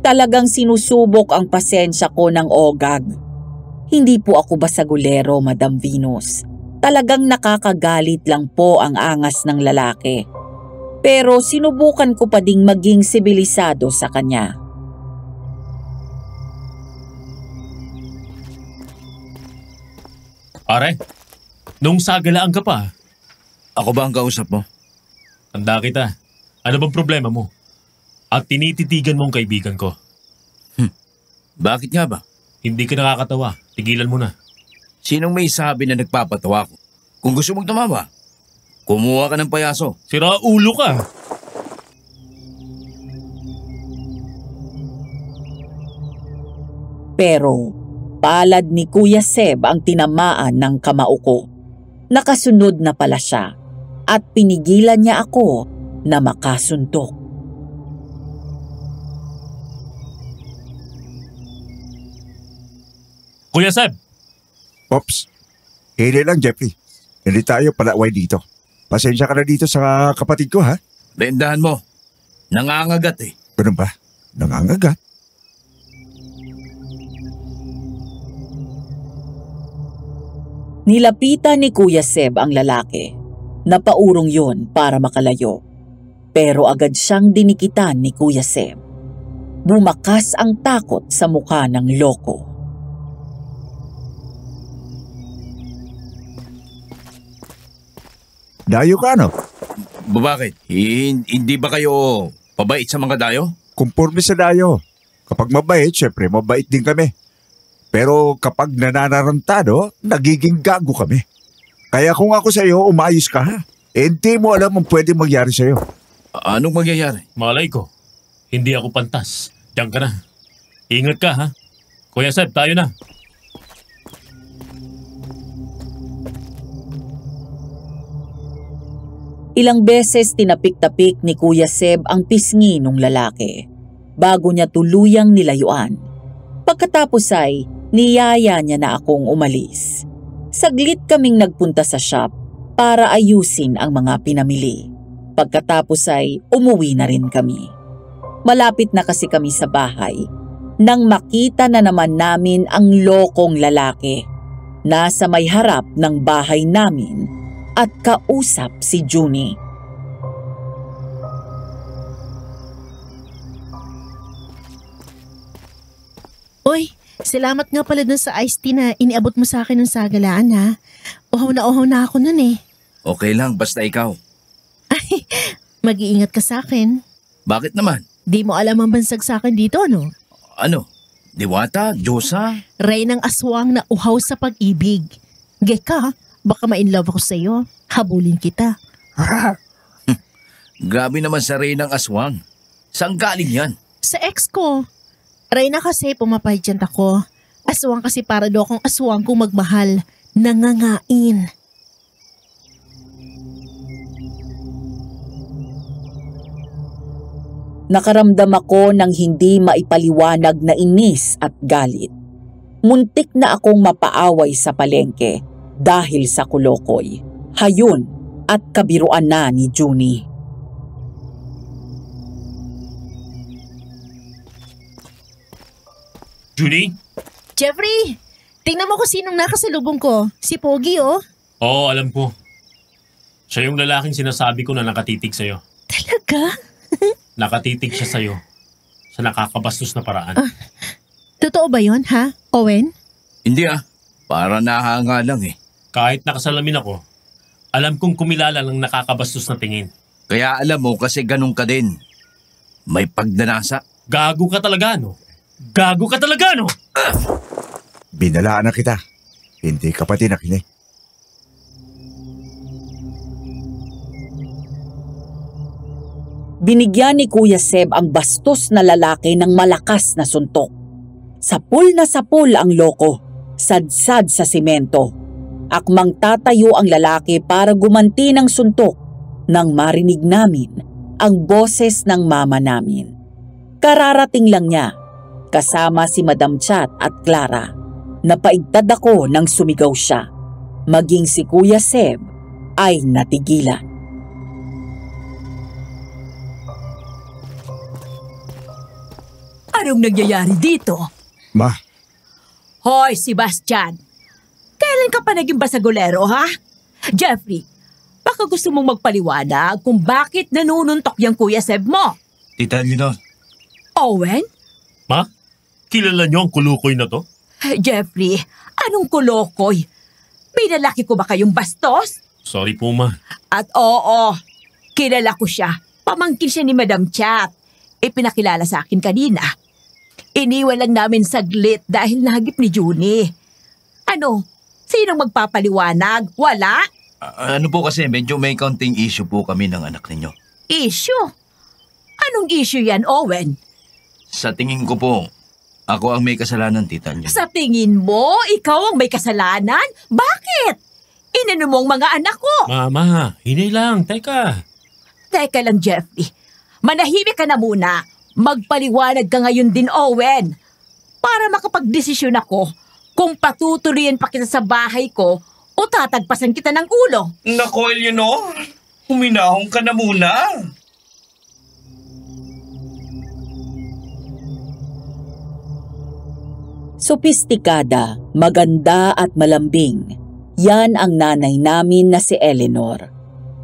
Speaker 5: Talagang sinusubok ang pasensya ko ng ogag. Hindi po ako basagulero, Madam Venus. Talagang nakakagalit lang po ang angas ng lalaki. Pero sinubukan ko pa ding maging sibilisado sa kanya.
Speaker 3: Pare, nung sagalaan ka pa,
Speaker 6: Ako ba ang kausap mo?
Speaker 3: tanda kita. Ano bang problema mo? At tinititigan mong kaibigan ko.
Speaker 6: Bakit nga ba?
Speaker 3: Hindi ka nakakatawa. Tigilan mo na.
Speaker 6: Sinong may sabi na nagpapatawa ko? Kung gusto mong tumawa, kumuha ka ng payaso.
Speaker 3: Sira ulo ka.
Speaker 5: Pero palad ni Kuya Seb ang tinamaan ng kamao ko. Nakasunod na pala siya at pinigilan niya ako na makasuntok.
Speaker 3: Kuya Seb,
Speaker 4: Pops, hili lang Jeffrey. Hindi tayo palaway dito. Pasensya ka na dito sa kapatid ko ha.
Speaker 6: Bendahan mo. Nangangagat eh.
Speaker 4: Ganun ba? Nangangagat.
Speaker 5: Nilapitan ni Kuya Seb ang lalaki. Napaurong yun para makalayo. Pero agad siyang dinikitan ni Kuya Seb. Bumakas ang takot sa mukha ng loko.
Speaker 4: Dayo ka no?
Speaker 6: Bakit? Hindi ba kayo pabait sa mga dayo?
Speaker 4: Kumporme sa dayo. Kapag mabait, syempre mabait din kami. Pero kapag nananarantado, nagiging gago kami. Kaya kung ako sa'yo, umayos ka ha. Hindi mo alam ang pwedeng mangyari sa'yo.
Speaker 6: Anong mangyayari?
Speaker 3: malay ko. Hindi ako pantas. Diyan ka na. Ingat ka ha. Kuya Seb, tayo na.
Speaker 5: Ilang beses tinapik-tapik ni Kuya Seb ang pisngi ng lalaki bago niya tuluyang nilayuan. Pagkatapos ay niyaya niya na akong umalis. Saglit kaming nagpunta sa shop para ayusin ang mga pinamili. Pagkatapos ay umuwi na rin kami. Malapit na kasi kami sa bahay nang makita na naman namin ang lokong lalaki. Nasa may harap ng bahay namin at kausap si Junie.
Speaker 1: Uy, salamat nga pala dun sa iced tea na iniabot mo sa akin ng sagalaan ha. Uhaw na ako nun eh.
Speaker 6: Okay lang, basta ikaw.
Speaker 1: Mag-iingat ka sa akin.
Speaker 6: Bakit naman?
Speaker 1: Di mo alam ang bansag sa akin dito, no?
Speaker 6: Ano? Diwata? Diyosa?
Speaker 1: Rey ng aswang na uhaw sa pag-ibig. Geka, baka ma-inlove ako sa'yo. Habulin kita.
Speaker 6: Grabe naman sa Rey ng Aswang. Saan galing yan?
Speaker 1: Sa ex ko. Rey na kasi pumapahidyan ako. Aswang kasi para daw akong aswang kung magmahal. Nangangain.
Speaker 5: Nakaramdam ako ng hindi maipaliwanag na inis at galit. Muntik na akong mapaaway sa palengke dahil sa kulokoy, hayon at kabiruan na ni Junie.
Speaker 3: Junie?
Speaker 1: Jeffrey, tingnan mo kung sinong nakasalubong ko. Si Pogi, oh.
Speaker 3: Oo, alam ko. Siya yung lalaking sinasabi ko na nakatitig sa'yo.
Speaker 1: Talaga?
Speaker 3: Nakatitig siya sa'yo sa nakakabastos na paraan.
Speaker 1: Totoo ba yun, ha, Owen?
Speaker 6: Hindi para nahanga lang eh.
Speaker 3: Kahit nakasalamin ako, alam kong kumilala ng nakakabastos na tingin.
Speaker 6: Kaya alam mo kasi ganun ka din. May pagdanasa.
Speaker 3: Gago ka talaga, no? Gago ka talaga, no?
Speaker 4: Binalaan na kita. Hindi ka pati nakinig.
Speaker 5: Binigyan ni Kuya Seb ang bastos na lalaki ng malakas na suntok. Sapul na sapul ang loko, sadsad sa simento. Akmang tatayo ang lalaki para gumanti ng suntok nang marinig namin ang boses ng mama namin. Kararating lang niya, kasama si Madam Chat at Clara. Napaigtad ako nang sumigaw siya. Maging si Kuya Seb ay natigilan.
Speaker 2: Anong nangyayari dito?
Speaker 4: Ma,
Speaker 2: Hoy, Sebastian! Kailan ka pa naging basagolero, ha? Jeffrey, baka gusto mong magpaliwanag kung bakit nanununtok yung Kuya Seb mo.
Speaker 6: Tita Leonor,
Speaker 2: Owen?
Speaker 3: Ma? Kilala niyo ang kulukoy na to?
Speaker 2: Jeffrey, anong kulokoy? Pinalaki ko ba kayong bastos?
Speaker 3: Sorry po, ma.
Speaker 2: At oo, kilala ko siya. Pamangkin siya ni Madam Chat. Ipinakilala sa akin kanina. Iniwan lang namin saglit dahil nahagip ni Junie. Ano? Sinong magpapaliwanag? Wala?
Speaker 6: ano po kasi medyo may counting issue po kami ng anak ninyo.
Speaker 2: Issue? Anong issue yan, Owen?
Speaker 6: Sa tingin ko po, ako ang may kasalanan, Tita Leonor.
Speaker 2: Sa tingin mo, ikaw ang may kasalanan? Bakit? Inano mo ang mga anak ko?
Speaker 3: Mama, hinay lang. Teka.
Speaker 2: Teka lang, Jeffrey. Manahimik ka na muna. Magpaliwanag ka ngayon din, Owen. Para makapagdesisyon ako kung patutuloyin pa kita sa bahay ko o tatagpasan kita ng ulo.
Speaker 7: Nako, Eleanor. Huminahon ka na muna.
Speaker 5: Sopistikada, maganda at malambing. Yan ang nanay namin na si Eleanor.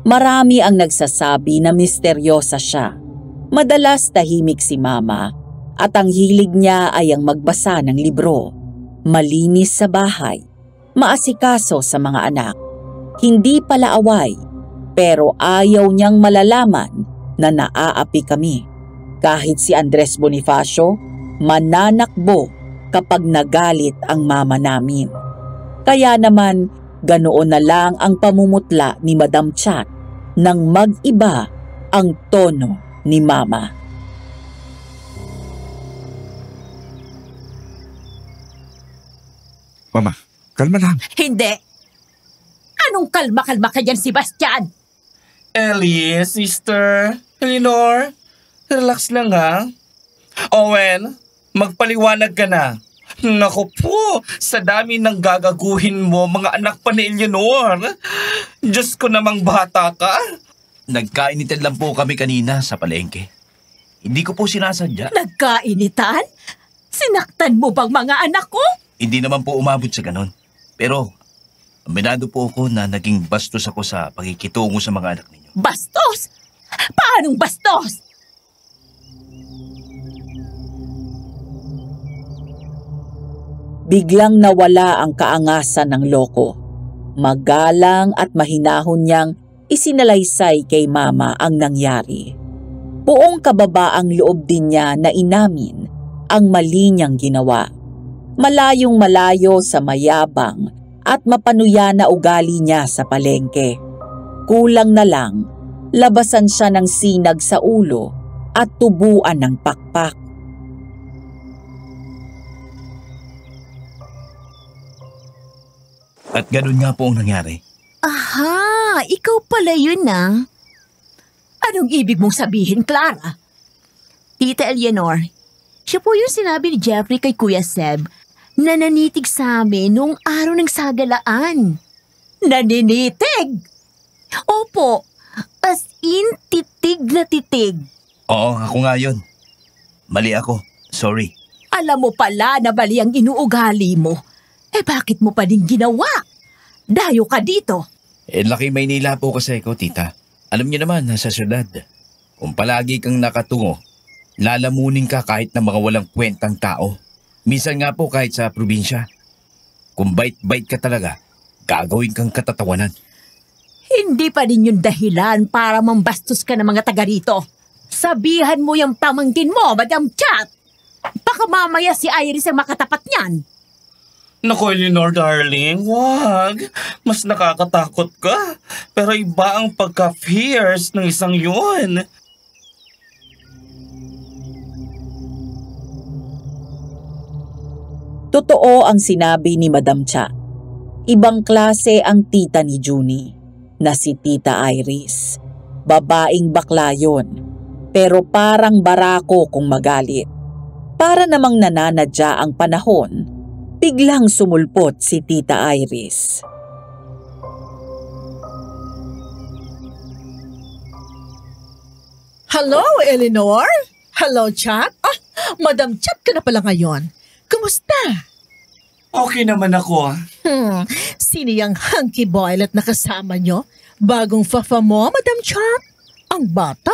Speaker 5: Marami ang nagsasabi na misteryosa siya. Madalas tahimik si mama at ang hilig niya ay ang magbasa ng libro. Malinis sa bahay, maasikaso sa mga anak. Hindi pala away, pero ayaw niyang malalaman na naaapi kami. Kahit si Andres Bonifacio, mananakbo kapag nagalit ang mama namin. Kaya naman, ganoon na lang ang pamumutla ni Madam Chat nang mag-iba ang tono ni mama.
Speaker 4: Mama, kalma lang.
Speaker 2: Hindi. Anong kalma-kalma ka dyan, Sebastian?
Speaker 7: Ellie, sister. Eleanor, relax lang ha. Owen, magpaliwanag ka na. Naku po, sa dami ng gagaguhin mo, mga anak pa ni Eleanor. Diyos ko namang bata ka.
Speaker 6: Nagkainitan lang po kami kanina sa palengke. Hindi ko po sinasadya.
Speaker 2: Nagkainitan? Sinaktan mo bang mga anak ko?
Speaker 6: Hindi naman po umabot sa ganon. Pero, aminado po ako na naging bastos ako sa pakikitungo sa mga anak ninyo.
Speaker 2: Bastos? Paanong bastos?
Speaker 5: Biglang nawala ang kaangasan ng loko. Magalang at mahinahon niyang isinalaysay kay mama ang nangyari. Buong kababaang loob din niya na inamin ang mali niyang ginawa. Malayong malayo sa mayabang at mapanuya na ugali niya sa palengke. Kulang na lang, labasan siya ng sinag sa ulo at tubuan ng pakpak.
Speaker 6: At ganun nga po ang nangyari.
Speaker 2: Aha, ikaw pala yun ah. Anong ibig mong sabihin, Clara? Tita Eleanor, siya po yung sinabi ni Jeffrey kay Kuya Seb na nanitig sa amin noong araw ng sagalaan. Naninitig? Opo, as in titig na titig.
Speaker 6: Oo, ako nga yun. Mali ako. Sorry.
Speaker 2: Alam mo pala na mali ang inuugali mo. Bakit mo pa din ginawa? Dayo ka dito.
Speaker 6: Laki Maynila po kasi ako, tita. Alam niyo naman, nasa syudad. Kung palagi kang nakatungo, lalamunin ka kahit na mga walang kwentang tao. Minsan nga po kahit sa probinsya. Kung bait-bait ka talaga, gagawin kang katatawanan.
Speaker 2: Hindi pa din yung dahilan para mambastos ka ng mga taga rito. Sabihan mo yung pamangkin mo, Madam Chat. Baka mamaya si Iris ang makatapat niyan.
Speaker 7: Naku, Eleanor darling, wag. Mas nakakatakot ka. Pero iba ang pagka-fierce ng isang yun.
Speaker 5: Totoo ang sinabi ni Madam Cha. Ibang klase ang tita ni Junie, na si Tita Iris. Babaeng bakla yun, pero parang barako kung magalit. Para namang nananadya ang panahon, biglang sumulpot si Tita Iris.
Speaker 1: Hello, Eleanor? Hello, Chat? Madam Chat ka na pala ngayon. Kumusta?
Speaker 7: Okay naman ako.
Speaker 1: Sino yung hunky boylet na kasama nyo? Bagong fafa mo, Madam Chat? Ang bata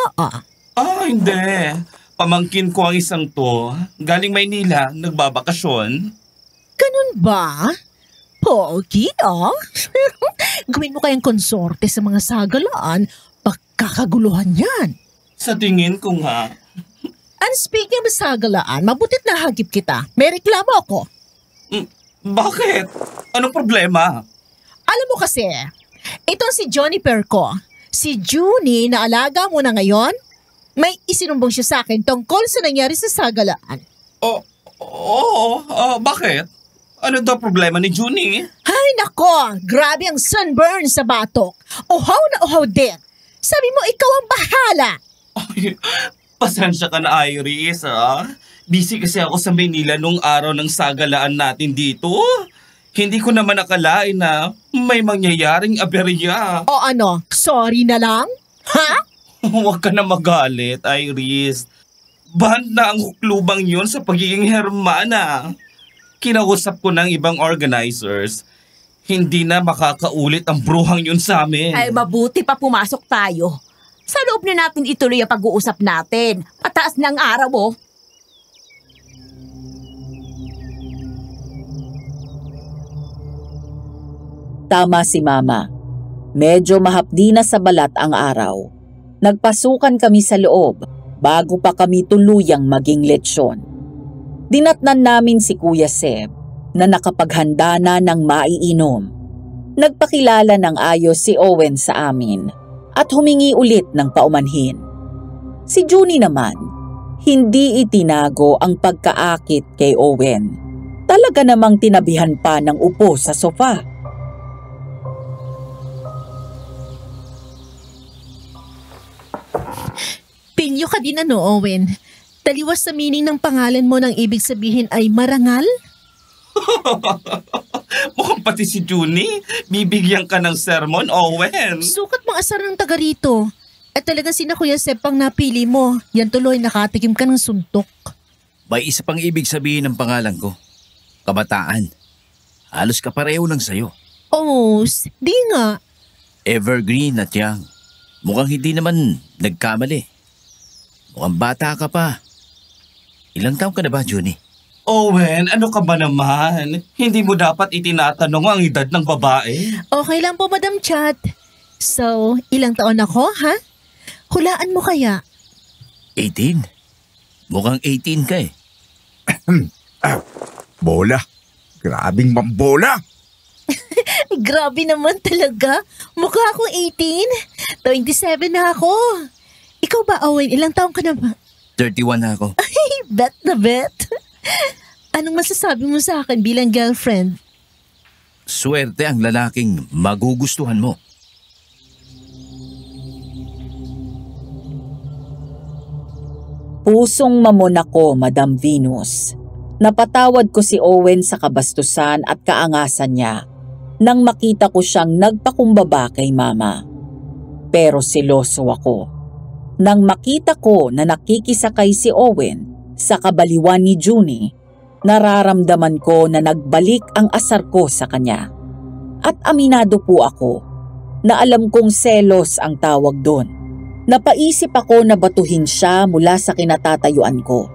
Speaker 7: Hindi. Pamangkin ko ang isang to. Galing Maynila, nagbabakasyon.
Speaker 1: Ganun ba? Pogi, Gawin mo kayang konsorte sa mga sagalaan, pagkakaguluhan yan.
Speaker 7: Sa tingin ko nga.
Speaker 1: And speaking of sagalaan, mabutit na hagip kita. May reklamo ako.
Speaker 7: Bakit? Anong problema?
Speaker 1: Alam mo kasi, itong si Johnny Perco, si Junie na alaga mo na ngayon, may isinumbong siya sa akin tungkol sa nangyari sa sagalaan.
Speaker 7: Bakit? Ano daw problema ni Junie?
Speaker 1: Ay nako, grabe ang sunburn sa batok. Uhaw na uhaw din. Sabi mo ikaw ang bahala.
Speaker 7: Ay, pasensya ka na, Iris, Busy kasi ako sa Manila nung araw ng sagalaan natin dito. Hindi ko naman nakalain na may mangyayaring aberya.
Speaker 1: O ano, sorry na lang? Ha?
Speaker 7: Huwag ka na magalit, Iris. Band na ang huklubang yun sa pagiging hermana. Kinausap ko ng ibang organizers. Hindi na makakaulit ang bruhang yun sa amin.
Speaker 2: Ay mabuti pa pumasok tayo. Sa loob na natin ituloy ang pag-uusap natin. Pataas na ang araw mo.
Speaker 5: Tama si Mama. Medyo mahapdi na sa balat ang araw. Nagpasukan kami sa loob bago pa kami tuluyang maging letsyon. Dinatnan namin si Kuya Seb na nakapaghanda na ng maiinom. Nagpakilala ng ayos si Owen sa amin at humingi ulit ng paumanhin. Si Junie naman, hindi itinago ang pagkaakit kay Owen. Talaga namang tinabihan pa ng upo sa sofa.
Speaker 1: Pinyo ka din Owen. Taliwas sa meaning ng pangalan mo nang ibig sabihin ay marangal?
Speaker 7: Mukhang pati si Junie, bibigyan ka ng sermon, Owen.
Speaker 1: Sukat mong asar ng taga rito. At talagang sina Kuya Seb pang napili mo. Yan tuloy nakatikim ka ng suntok.
Speaker 6: May isa pang ibig sabihin ng pangalan ko. Kabataan. Halos kapareho lang sa'yo.
Speaker 1: Oh, di nga.
Speaker 6: Evergreen at young. Mukhang hindi naman nagkamali. Mukhang bata ka pa. Ilang taon ka na ba, Junie?
Speaker 7: Owen, ano ka ba naman? Hindi mo dapat itinatanong ang edad ng babae.
Speaker 1: Okay lang po, Madam Chat. So, ilang taon ako, ha? Hulaan mo kaya?
Speaker 6: 18? Mukhang 18 ka eh.
Speaker 4: Bola. Grabing mambola.
Speaker 1: Grabe naman talaga. Mukha akong 18. 27 na ako. Ikaw ba, Owen? Ilang taon ka na ba?
Speaker 6: 31 na ako.
Speaker 1: Ay, bet na bet. Anong masasabi mo sa akin bilang girlfriend?
Speaker 6: Swerte ang lalaking magugustuhan mo.
Speaker 5: Pusong mamon ako, Madam Venus. Napatawad ko si Owen sa kabastusan at kaangasan niya nang makita ko siyang nagpakumbaba kay Mama. Pero seloso ako. Nang makita ko na nakikisakay si Owen sa kabaliwan ni Junie, nararamdaman ko na nagbalik ang asar ko sa kanya. At aminado po ako na alam kong selos ang tawag doon. Napaisip ako na batuhin siya mula sa kinatatayuan ko.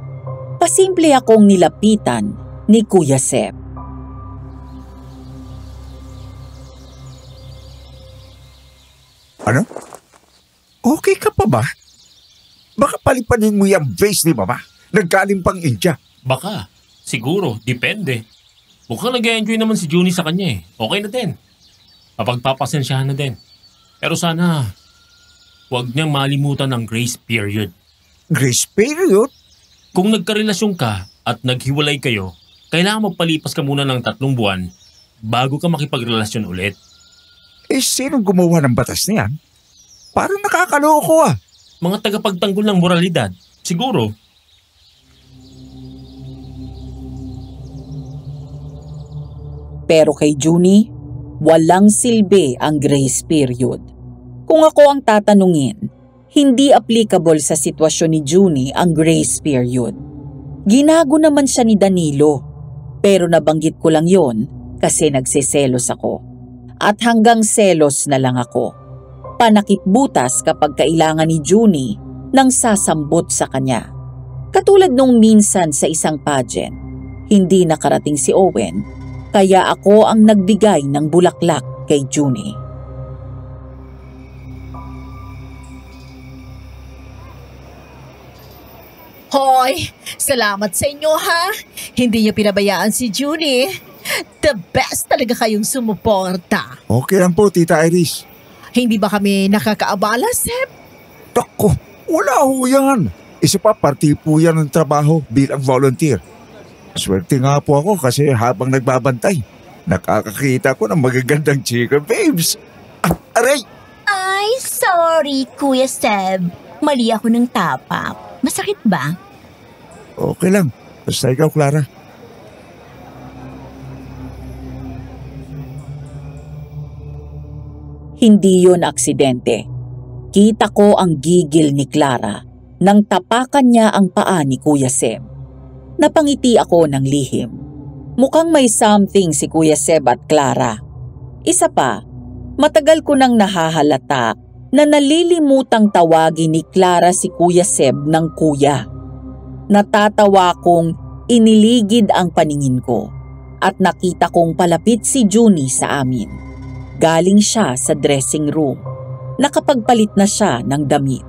Speaker 5: Pasimple akong nilapitan ni Kuya Seb.
Speaker 4: Ano? Okay ka pa ba? Baka palipanin mo yung vase ni Mama. Naggaling pang India.
Speaker 3: Baka. Siguro. Depende. Mukhang nag-enjoy naman si Junie sa kanya eh. Okay na din. Mapagpapasensyahan na din. Pero sana, huwag niyang malimutan ang grace period.
Speaker 4: Grace period?
Speaker 3: Kung nagkarelasyon ka at naghiwalay kayo, kailangan magpalipas ka muna ng 3 buwan bago ka makipagrelasyon ulit.
Speaker 4: Eh, sinong gumawa ng batas niyan? Parang nakakaloko ah.
Speaker 3: Mga tagapagtanggol ng moralidad, siguro.
Speaker 5: Pero kay Junie, walang silbi ang grace period. Kung ako ang tatanungin, hindi applicable sa sitwasyon ni Junie ang grace period. Ginago naman siya ni Danilo, pero nabanggit ko lang yon kasi nagseselos ako. At hanggang selos na lang ako. Panakip butas kapag kailangan ni Junie ng sasambot sa kanya. Katulad nung minsan sa isang pageant, hindi nakarating si Owen, kaya ako ang nagbigay ng bulaklak kay Junie.
Speaker 1: Hoy, salamat sa inyo ha. Hindi niyo pinabayaan si Junie. The best talaga kayong sumuporta.
Speaker 4: Okay lang po, Tita Iris.
Speaker 1: Hindi ba kami nakakaabala, Seb?
Speaker 4: Tako, wala ho yan. Isa pa, party po yan ng trabaho bilang volunteer. Swerte nga po ako kasi habang nagbabantay, nakakakita ko ng magagandang chika babes. Aray!
Speaker 2: Ay, sorry, Kuya Seb. Mali ako ng tapak. Masakit ba?
Speaker 4: Okay lang. Basta ikaw, Clara.
Speaker 5: Hindi yun aksidente. Kita ko ang gigil ni Clara nang tapakan niya ang paa ni Kuya Seb. Napangiti ako ng lihim. Mukhang may something si Kuya Seb at Clara. Isa pa, matagal ko nang nahahalata na nalilimutang tawagin ni Clara si Kuya Seb ng kuya. Natatawa kong iniligid ang paningin ko at nakita kong palapit si Junie sa amin. Galing siya sa dressing room. Nakapagpalit na siya ng damit.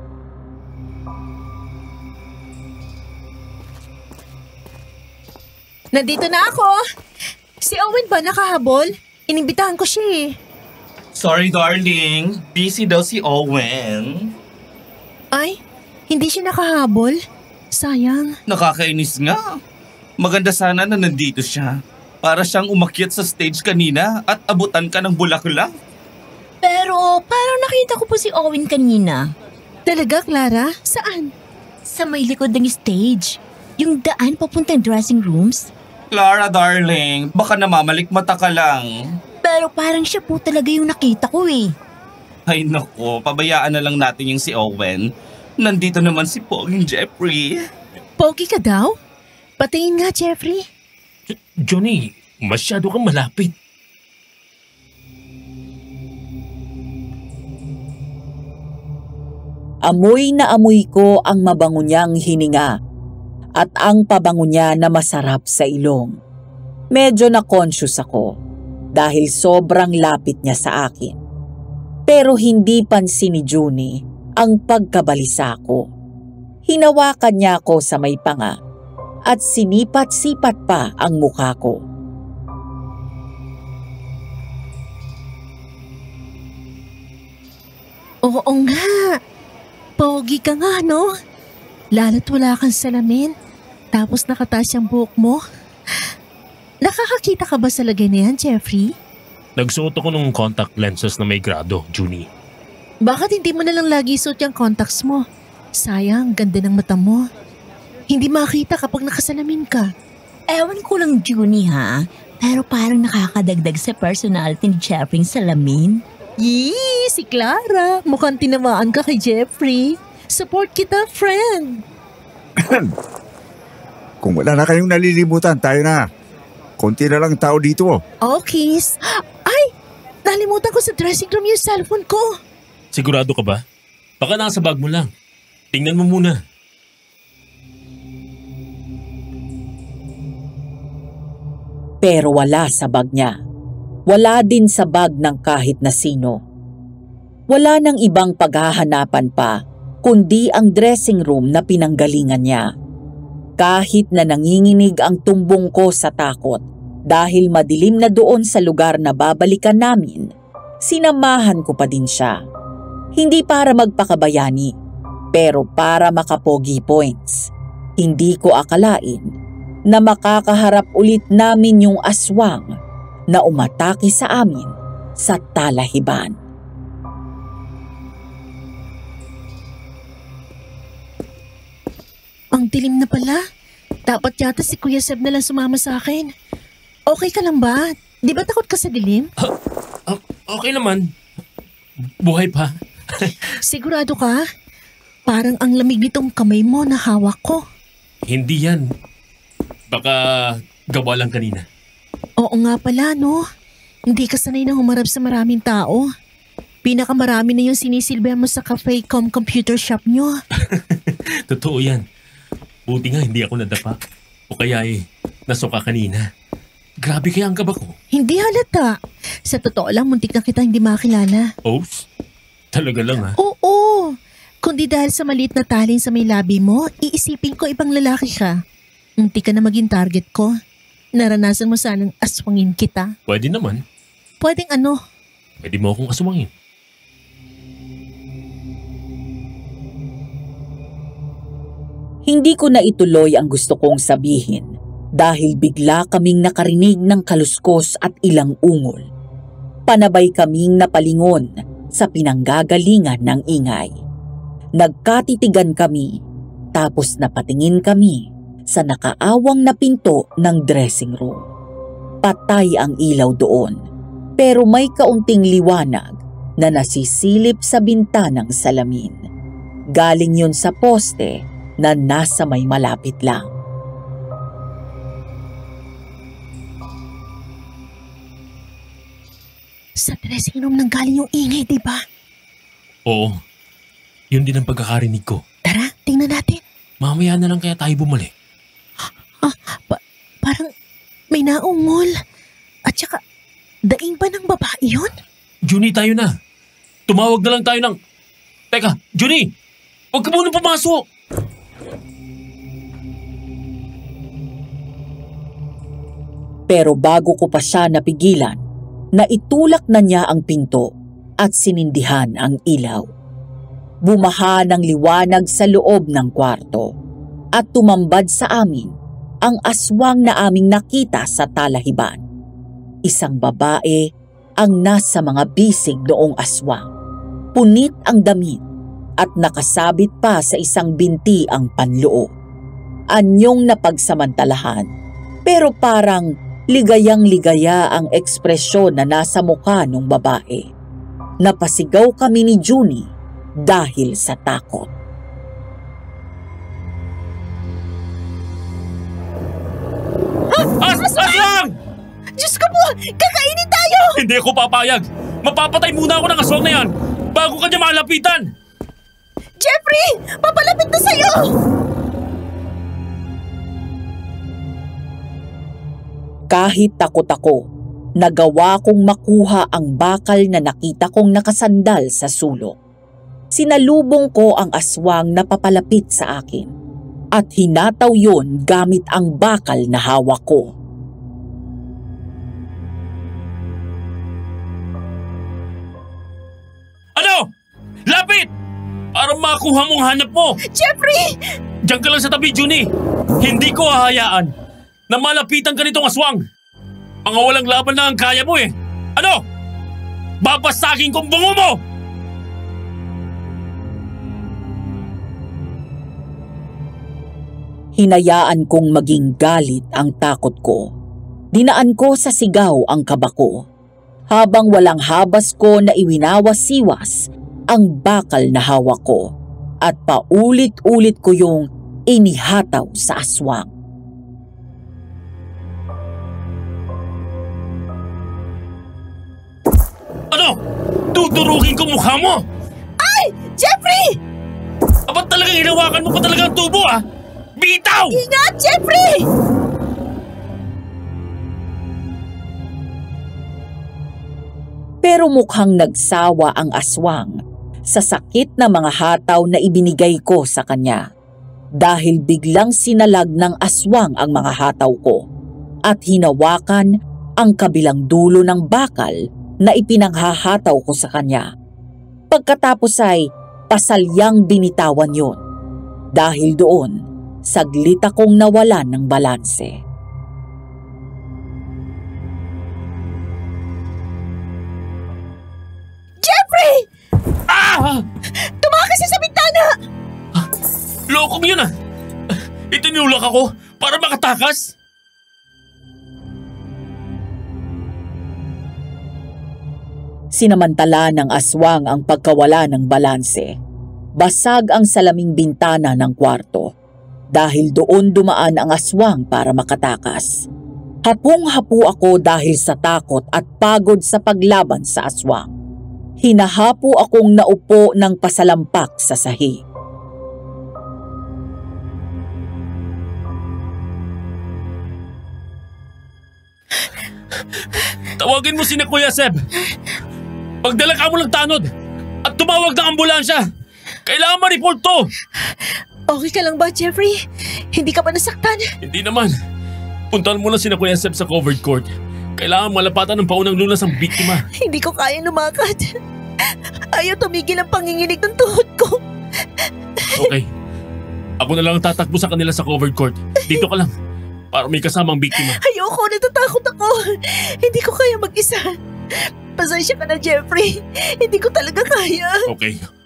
Speaker 1: Nandito na ako. Si Owen ba nakahabol? Inimbitahan ko siya eh.
Speaker 7: Sorry darling, busy daw si Owen.
Speaker 1: Ay, hindi siya nakahabol? Sayang.
Speaker 7: Nakakainis nga. Maganda sana na nandito siya. Para siyang umakyat sa stage kanina at abutan ka ng bulaklak.
Speaker 2: Pero parang nakita ko po si Owen kanina.
Speaker 1: Talaga, Clara? Saan?
Speaker 2: Sa may likod ng stage. Yung daan papuntang dressing rooms.
Speaker 7: Clara darling, baka namamalik mata ka lang.
Speaker 2: Pero parang siya po talaga yung nakita ko eh.
Speaker 7: Ay nako, pabayaan na lang natin yung si Owen. Nandito naman si Poging Jeffrey.
Speaker 1: Pogi ka daw? Patingin nga, Jeffrey.
Speaker 3: Johnny, masyado kang malapit.
Speaker 5: Amoy na amoy ko ang mabango niyang hininga at ang pabango niya na masarap sa ilong. Medyo na-conscious ako dahil sobrang lapit niya sa akin. Pero hindi pansin ni Junie ang pagkabalisa ko. Hinawakan niya ako sa may panga at sinipat-sipat pa ang mukha ko.
Speaker 1: Oo nga. Pogi ka nga, no? Lalo't wala kang salamin. Tapos nakataas ang buhok mo. Nakakakita ka ba sa lagay na yan, Jeffrey?
Speaker 3: Nagsuot ako ng contact lenses na may grado, Junie.
Speaker 1: Bakit hindi mo na lang lagi suot yung contacts mo? Sayang, ganda ng mata mo. Hindi makita kapag nakasalamin ka.
Speaker 2: Ewan ko lang, Junie, ha? Pero parang nakakadagdag sa personality ni Jeffrey salamin.
Speaker 1: Yee, si Clara. Mukhang tinamaan ka kay Jeffrey. Support kita, friend.
Speaker 4: Kung wala na kayong nalilimutan, tayo na. Konti na lang tao dito.
Speaker 1: Okay. Ay, nalimutan ko sa dressing room yung cellphone ko.
Speaker 3: Sigurado ka ba? Baka nasa bag mo lang. Tingnan mo muna.
Speaker 5: Pero wala sa bag niya. Wala din sa bag ng kahit na sino. Wala nang ibang paghahanapan pa kundi ang dressing room na pinanggalingan niya. Kahit na nanginginig ang tumbong ko sa takot dahil madilim na doon sa lugar na babalikan namin, sinamahan ko pa din siya. Hindi para magpakabayani, pero para makapogi points. Hindi ko akalain na makakaharap ulit namin yung aswang na umatake sa amin sa Talahiban.
Speaker 1: Ang dilim na pala. Dapat yata si Kuya Seb na lang sumama sa akin. Okay ka lang ba? Di ba takot ka sa dilim?
Speaker 3: Okay naman. Buhay pa.
Speaker 1: Sigurado ka? Parang ang lamig nitong kamay mo na hawak ko.
Speaker 3: Hindi yan. Baka gawa lang kanina.
Speaker 1: Oo nga pala, no? Hindi ka sanay na humarap sa maraming tao. Pinakamarami na yung sinisilbihan mo sa cafe computer shop nyo.
Speaker 3: Totoo yan. Buti nga hindi ako nadapa. O kaya nasuka kanina. Grabe kaya ang kaba ko.
Speaker 1: Hindi halata. Sa totoo lang, muntik na kita hindi makilala.
Speaker 3: Oops? Talaga lang ha?
Speaker 1: Oo. Kundi dahil sa maliit na taling sa may labi mo, iisipin ko ibang lalaki ka. Muntik ka na maging target ko. Naranasan mo sanang aswangin kita.
Speaker 3: Pwede naman.
Speaker 1: Pwedeng ano?
Speaker 3: Pwede mo akong asumangin.
Speaker 5: Hindi ko na ituloy ang gusto kong sabihin dahil bigla kaming nakarinig ng kaluskos at ilang ungol. Panabay kaming napalingon sa pinanggagalingan ng ingay. Nagkatitigan kami tapos napatingin kami sa nakaawang na pinto ng dressing room. Patay ang ilaw doon, pero may kaunting liwanag na nasisilip sa bintanang salamin. Galing yun sa poste na nasa may malapit lang.
Speaker 1: Sa dressing room nang galing yung ingay, di ba?
Speaker 3: Oo. Yun din ang pagkakarinig ko.
Speaker 1: Tara, tingnan natin.
Speaker 3: Mamaya na lang kaya tayo bumalik.
Speaker 1: Parang may naungol. At saka, daing ba ng babae yun?
Speaker 3: Junie, tayo na. Tumawag na lang tayo ng... Teka, Junie! Huwag ka muna pumasok!
Speaker 5: Pero bago ko pa siya napigilan, naitulak na niya ang pinto at sinindihan ang ilaw. Bumaha ng liwanag sa loob ng kwarto at tumambad sa amin ang aswang na aming nakita sa Talahiban. Isang babae ang nasa mga bisig noong aswang. Punit ang damit at nakasabit pa sa isang binti ang panloob. Anyong napagsamantalahan, pero parang ligayang-ligaya ang ekspresyon na nasa mukha ng babae. Napasigaw kami ni Junie dahil sa takot.
Speaker 3: Aswang!
Speaker 1: Diyos ko po! Kakainin tayo!
Speaker 3: Hindi ako papayag! Mapapatay muna ako ng aswang na yan bago ka niya malapitan!
Speaker 1: Jeffrey! Papalapit na sa'yo!
Speaker 5: Kahit takot ako, nagawa kong makuha ang bakal na nakita kong nakasandal sa sulok. Sinalubong ko ang aswang na papalapit sa akin at hinataw yon gamit ang bakal na hawak ko.
Speaker 3: Ano? Lapit! Para makuha mong hanap mo!
Speaker 1: Jeffrey!
Speaker 3: Diyan ka lang sa tabi, Junie! Hindi ko hahayaan na malapitan ka nitong aswang! Mga walang laban na ang kaya mo eh! Ano? Babasakin kong bungo mo!
Speaker 5: Hinayaan kong maging galit ang takot ko. Dinaan ko sa sigaw ang kaba ko. Habang walang habas ko na iwinawas-siwas ang bakal na hawak ko at paulit-ulit ko yung inihataw sa aswang.
Speaker 3: Ano? Tuturukin ko mukha mo?
Speaker 1: Jeffrey!
Speaker 3: Abat talagang hinawakan mo pa talaga ang tubo ah? Bitaw!
Speaker 1: Ingat, Jeffrey!
Speaker 5: Pero mukhang nagsawa ang aswang sa sakit na mga hataw na ibinigay ko sa kanya. Dahil biglang sinalag ng aswang ang mga hataw ko at hinawakan ang kabilang dulo ng bakal na ipinanghahataw ko sa kanya. Pagkatapos ay pasalyang binitawan yun. Dahil doon, saglit akong nawalan ng balanse.
Speaker 1: Jeffrey!
Speaker 3: Ah!
Speaker 1: Tumakas siya sa bintana!
Speaker 3: Lokong yun ah! Itinulak ako para makatakas?
Speaker 5: Sinamantala ng aswang ang pagkawala ng balanse. Basag ang salaming bintana ng kwarto. Dahil doon dumaan ang aswang para makatakas. Hapong-hapo ako dahil sa takot at pagod sa paglaban sa aswang. Hinahapo akong naupo ng pasalampak sa sahig.
Speaker 3: Tawagin mo si Kuya Seb. Pagdala ka mo ng tanod at tumawag ng ambulansya. Kailangan ma-report to.
Speaker 1: Okay ka lang ba, Jeffrey? Hindi ka ba nasaktan?
Speaker 3: Hindi naman. Puntahan mo na si Kuya Seb sa covered court. Kailangan malapatan ng paunang lunas ang biktima.
Speaker 1: Hindi ko kaya lumakad. Ayaw tumigil ang panginginig ng tuhod ko.
Speaker 3: Okay. Ako na lang ang tatakbo sa kanila sa covered court. Dito ka lang. Para may kasamang biktima.
Speaker 1: Ayoko, natatakot ako. Hindi ko kaya mag-isa. Pasensya ka na, Jeffrey. Hindi ko talaga kaya.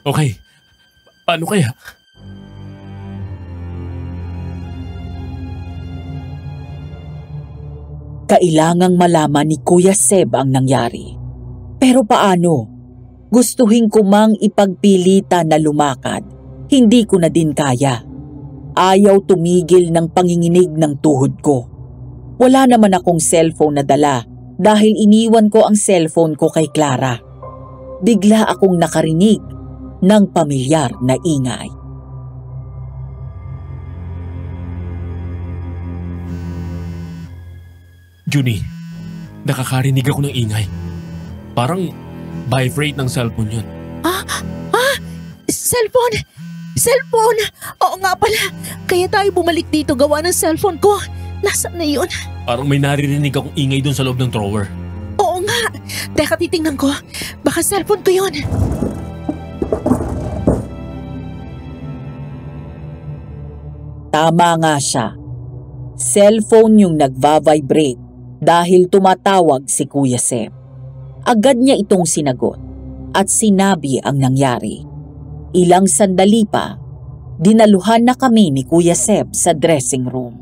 Speaker 3: Okay. Paano kaya?
Speaker 5: Kailangang malaman ni Kuya Seb ang nangyari. Pero paano? Gustuhin ko mang ipagpilitan na lumakad. Hindi ko na din kaya. Ayaw tumigil ng panginginig ng tuhod ko. Wala naman akong cellphone na dala dahil iniwan ko ang cellphone ko kay Clara. Bigla akong nakarinig ng pamilyar na ingay.
Speaker 3: Junie, nakakarinig ako ng ingay. Parang vibrate ng cellphone yun.
Speaker 1: Cellphone! Oo nga pala. Kaya tayo bumalik dito gawa ng cellphone ko. Nasaan na yun?
Speaker 3: Parang may naririnig akong ingay doon sa loob ng drawer.
Speaker 1: Oo nga. Teka, titingnan ko. Baka cellphone ko yun.
Speaker 5: Tama nga siya. Cellphone yung nagva-vibrate dahil tumatawag si Kuya Seb. Agad niya itong sinagot at sinabi ang nangyari. Ilang sandali pa, dinaluhan na kami ni Kuya Seb sa dressing room.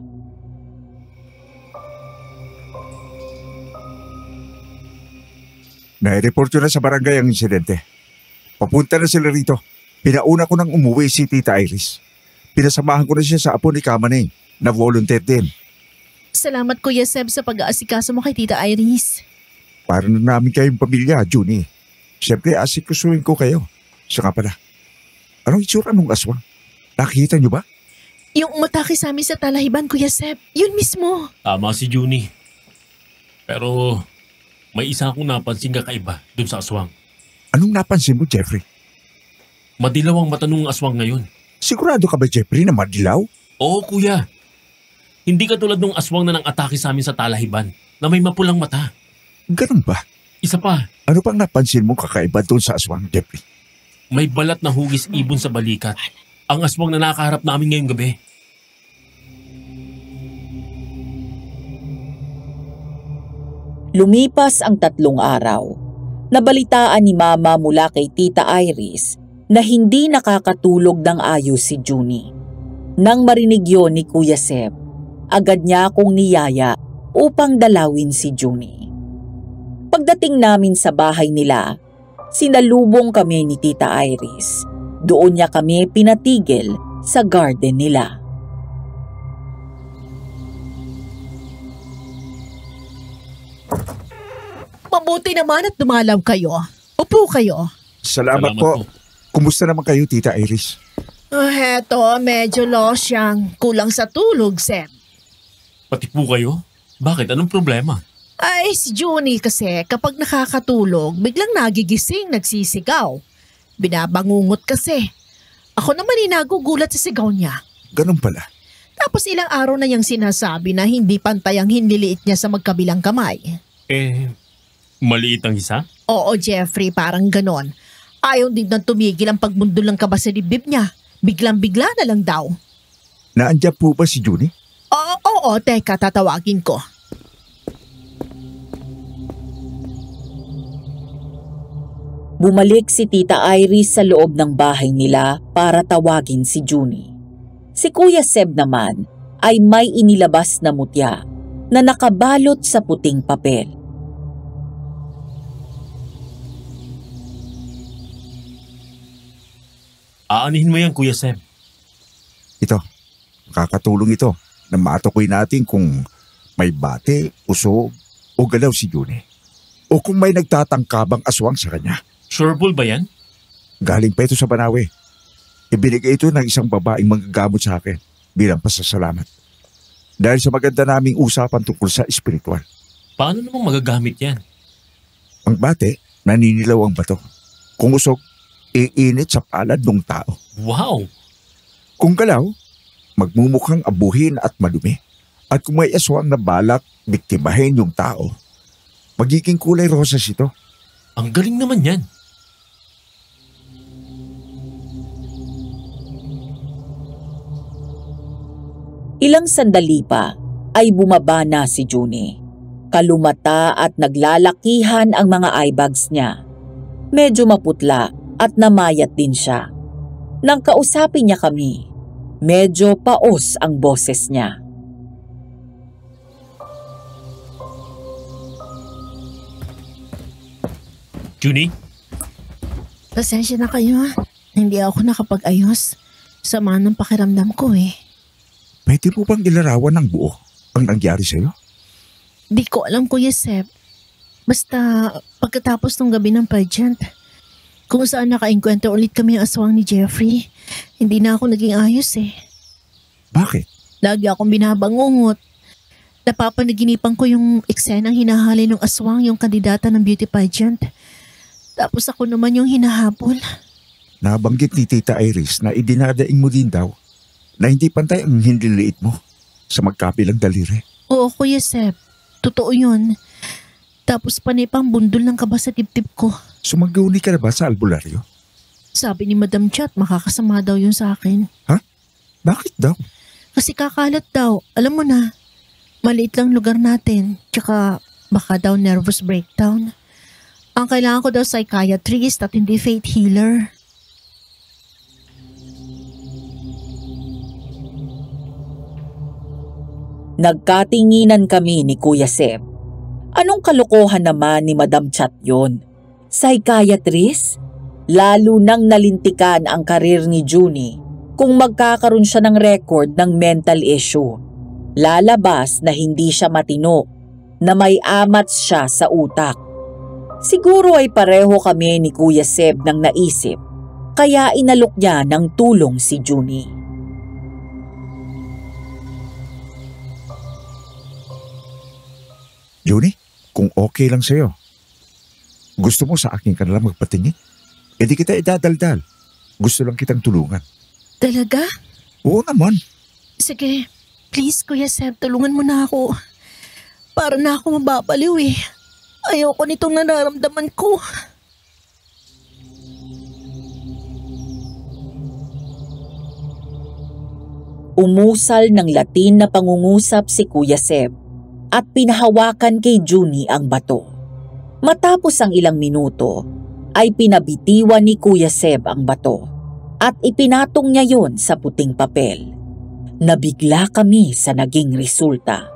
Speaker 4: Nai-report yun na sa barangay ang insidente. Papunta na sila rito. Pinauna ko nang umuwi si Tita Iris. Pinasamahan ko na siya sa apo ni Kamaneng na volunteer din.
Speaker 1: Salamat, Kuya Seb, sa pag-aasikaso mo kay Tita Iris.
Speaker 4: Para na namin kayong pamilya, Junie. Siyempre, asikusuhin ko kayo. Siya nga pala. Anong itsura ng aswang? Nakikita niyo ba?
Speaker 1: Yung umatake sa amin sa Talahiban, Kuya Seb. Yun mismo.
Speaker 3: Tama si Junie. Pero may isa akong napansin kakaiba dun sa aswang.
Speaker 4: Anong napansin mo, Jeffrey?
Speaker 3: Madilaw ang mata nung aswang ngayon.
Speaker 4: Sigurado ka ba, Jeffrey, na madilaw?
Speaker 3: Oo, kuya. Hindi katulad nung aswang na nang atake sa amin sa Talahiban na may mapulang mata.
Speaker 4: Ganun ba?
Speaker 3: Isa pa,
Speaker 4: Ano pang napansin mo kakaiba doon sa aswang, Jeffrey?
Speaker 3: may balat na hugis ibon sa balikat. Ang aswang na nakaharap namin ngayong gabi.
Speaker 5: Lumipas ang 3 araw. Nabalitaan ni Mama mula kay Tita Iris na hindi nakakatulog ng ayos si Junie. Nang marinig yon ni Kuya Seb, agad niya akong niyaya upang dalawin si Junie. Pagdating namin sa bahay nila, sinalubong kami ni Tita Iris. Doon niya kami pinatigil sa garden nila.
Speaker 1: Mabuti naman at dumalaw kayo. Upo kayo.
Speaker 4: Salamat po. Kumusta naman kayo, Tita Iris?
Speaker 1: Heto, medyo losyang. Kulang sa tulog, Seb.
Speaker 3: Pati po kayo? Bakit? Anong problema?
Speaker 1: Ay, si Junie kasi kapag nakakatulog, biglang nagigising, nagsisigaw. Binabangungot kasi. Ako naman nagugulat sa sigaw niya.
Speaker 4: Ganun pala.
Speaker 1: Tapos ilang araw na niyang sinasabi na hindi pantay ang hinliliit niya sa magkabilang kamay.
Speaker 3: Maliit ang isa?
Speaker 1: Oo, Jeffrey, parang ganon. Ayaw din nang tumigil ang pagbundol ng kaba sa dibdib niya. Biglang-bigla na lang daw.
Speaker 4: Naandyan po ba si Junie?
Speaker 1: Oo, teka, tatawagin ko.
Speaker 5: Bumalik si Tita Iris sa loob ng bahay nila para tawagin si Junie. Si Kuya Seb naman ay may inilabas na mutya na nakabalot sa puting papel.
Speaker 3: Aanihin mo yan, Kuya Seb.
Speaker 4: Ito, makakatulong ito na matukoy natin kung may bate, usog o galaw si Junie. O kung may nagtatangkabang aswang sa kanya.
Speaker 3: Sureball ba yan?
Speaker 4: Galing pa ito sa Banawe. Ibinigay ito ng isang babaeng manggagamot sa akin bilang pasasalamat. Dahil sa maganda naming usapan tungkol sa espiritual.
Speaker 3: Paano namang magagamit yan?
Speaker 4: Ang bate, naninilaw ang bato. Kung usog, iinit sa palad ng tao.
Speaker 3: Wow!
Speaker 4: Kung galaw, magmumukhang abuhin at madumi. At kung may aswang na balak biktimahin yung tao, magiging kulay rosas ito.
Speaker 3: Ang galing naman yan.
Speaker 5: Ilang sandali pa ay bumaba na si Junie. Kalumata at naglalakihan ang mga eyebags niya. Medyo maputla at namayat din siya. Nang kausapin niya kami, medyo paos ang boses niya.
Speaker 3: Junie?
Speaker 1: Pasensya na kayo ha. Hindi ako nakapag-ayos. Sama ng pakiramdam ko eh.
Speaker 4: Pwede mo bang ilarawan ng buo ang nangyari sa'yo?
Speaker 1: Di ko alam, Kuya Seb. Basta pagkatapos ng gabi ng pageant, kung saan nakaengkwentro ulit kami ang aswang ni Jeffrey, hindi na ako naging ayos eh.
Speaker 4: Bakit?
Speaker 1: Lagi akong binabangungot. Napapanaginipan ko yung eksenang hinahali ng aswang yung kandidata ng beauty pageant. Tapos ako naman yung hinahabol.
Speaker 4: Nabanggit ni Tita Iris na idinadaing mo din daw na hindi pantay ang hinliliit mo sa magkabilang daliri.
Speaker 1: Oo, Kuya Seb. Totoo yun. Tapos panay pang bundol ng kaba sa tip-tip ko.
Speaker 4: Sumaguni ka na ba sa albularyo?
Speaker 1: Sabi ni Madam Chat, makakasama daw yun sa akin.
Speaker 4: Ha? Bakit daw?
Speaker 1: Kasi kakalat daw. Alam mo na, maliit lang lugar natin. Tsaka baka daw nervous breakdown. Ang kailangan ko daw psychiatrist at hindi faith healer.
Speaker 5: Nagkatinginan kami ni Kuya Seb. Anong kalokohan naman ni Madam Chat yon? Psychiatrist? Lalo nang nalintikan ang karir ni Junie kung magkakaroon siya ng record ng mental issue. Lalabas na hindi siya matino, na may amats siya sa utak. Siguro ay pareho kami ni Kuya Seb ng naisip, kaya inalok niya ng tulong si Junie.
Speaker 4: Junie, kung okay lang sa'yo, gusto mo sa akin ka nalang magpatingin? E di kita idadaldal. Gusto lang kitang tulungan.
Speaker 1: Talaga?
Speaker 4: Oo naman.
Speaker 1: Sige, please Kuya Seb, tulungan mo na ako. Para na ako mababaliw eh. Ayoko nitong nararamdaman ko.
Speaker 5: Umusal ng Latin na pangungusap si Kuya Seb at pinahawakan kay Junie ang bato. Matapos ang ilang minuto, ay pinabitiwan ni Kuya Seb ang bato at ipinatong niya yon sa puting papel. Nabigla kami sa naging resulta.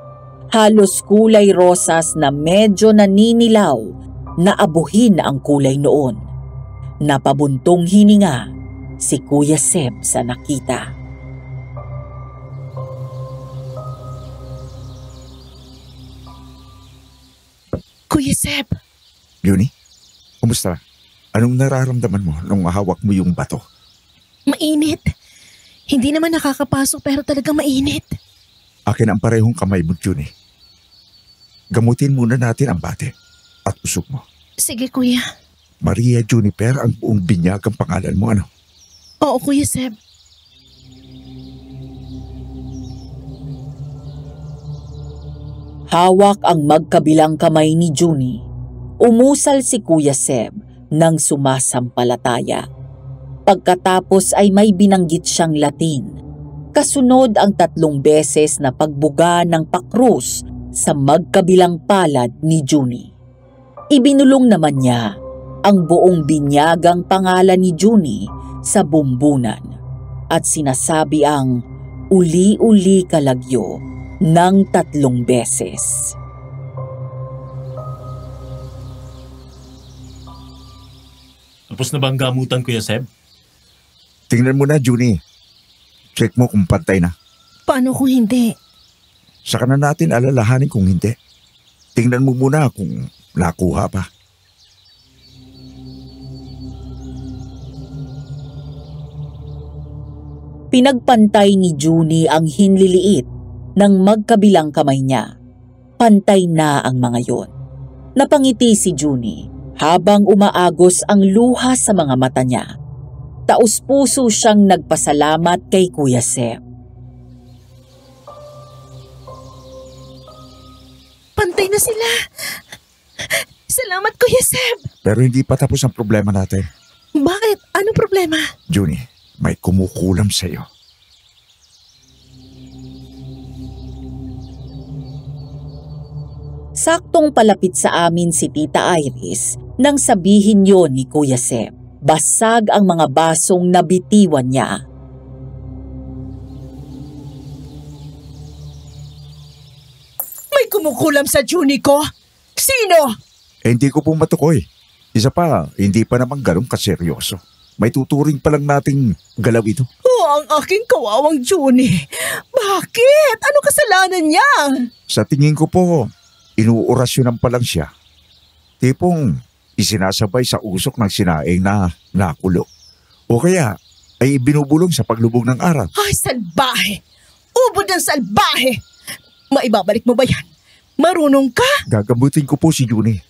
Speaker 5: Halos kulay rosas na medyo naninilaw na abuhin ang kulay noon. Napabuntong hininga si Kuya Seb sa nakita.
Speaker 1: Kuya Seb,
Speaker 4: Junie, kumusta? Anong nararamdaman mo nung mahawak mo yung bato?
Speaker 1: mainit. Hindi naman nakakapasok pero talagang mainit.
Speaker 4: Akin ang parehong kamay mo, Junie. Gamutin muna natin ang bate at usok mo.
Speaker 1: Sige, Kuya.
Speaker 4: Maria Juniper ang buong binyag ang pangalan mo, ano?
Speaker 1: Oo, Kuya Seb.
Speaker 5: Hawak ang magkabilang kamay ni Junie. Umusal si Kuya Seb ng sumasampalataya. Pagkatapos ay may binanggit siyang Latin. Kasunod ang 3 beses na pagbuga ng pakrus sa magkabilang palad ni Junie. Ibinulong naman niya ang buong binyagang pangalan ni Junie sa bumbunan at sinasabi ang uli-uli kalagyo ng 3 beses.
Speaker 3: Tapos na ba ang gamutan, Kuya Seb?
Speaker 4: Tingnan mo na, Junie. Check mo kung pantay na.
Speaker 1: Paano kung hindi?
Speaker 4: Saka na natin alalahanin kung hindi. Tingnan mo muna kung nakuha pa.
Speaker 5: Pinagpantay ni Junie ang hinliliit ng magkabilang kamay niya. Pantay na ang mga yon. Napangiti si Junie habang umaagos ang luha sa mga mata niya. Taus-puso siyang nagpasalamat kay Kuya Seb.
Speaker 1: Pantay na sila. Salamat, Kuya Seb.
Speaker 4: Pero hindi pa tapos ang problema natin.
Speaker 1: Bakit? Anong problema?
Speaker 4: Junie, may kumukulam sa'yo.
Speaker 5: Saktong palapit sa amin si Tita Iris nang sabihin yon ni Kuya Seb. Basag ang mga basong nabitiwan niya.
Speaker 1: May kumukulam sa Junie ko? Sino?
Speaker 4: Hindi ko pong matukoy. Isa pa, hindi pa naman ganun kaseryoso. May tuturing pa lang nating galaw ito.
Speaker 1: Oh, ang aking kawawang Junie. Bakit? Ano kasalanan niya?
Speaker 4: Sa tingin ko po, inuorasyonan pa lang siya. Tipong isinasabay sa usok ng sinaing na nakulo. O kaya ay binubulong sa paglubog ng araw.
Speaker 1: Ay, salbahe! Ubod ng salbahe! Maibabalik mo ba yan? Marunong ka?
Speaker 4: Gagamutin ko po si Junie.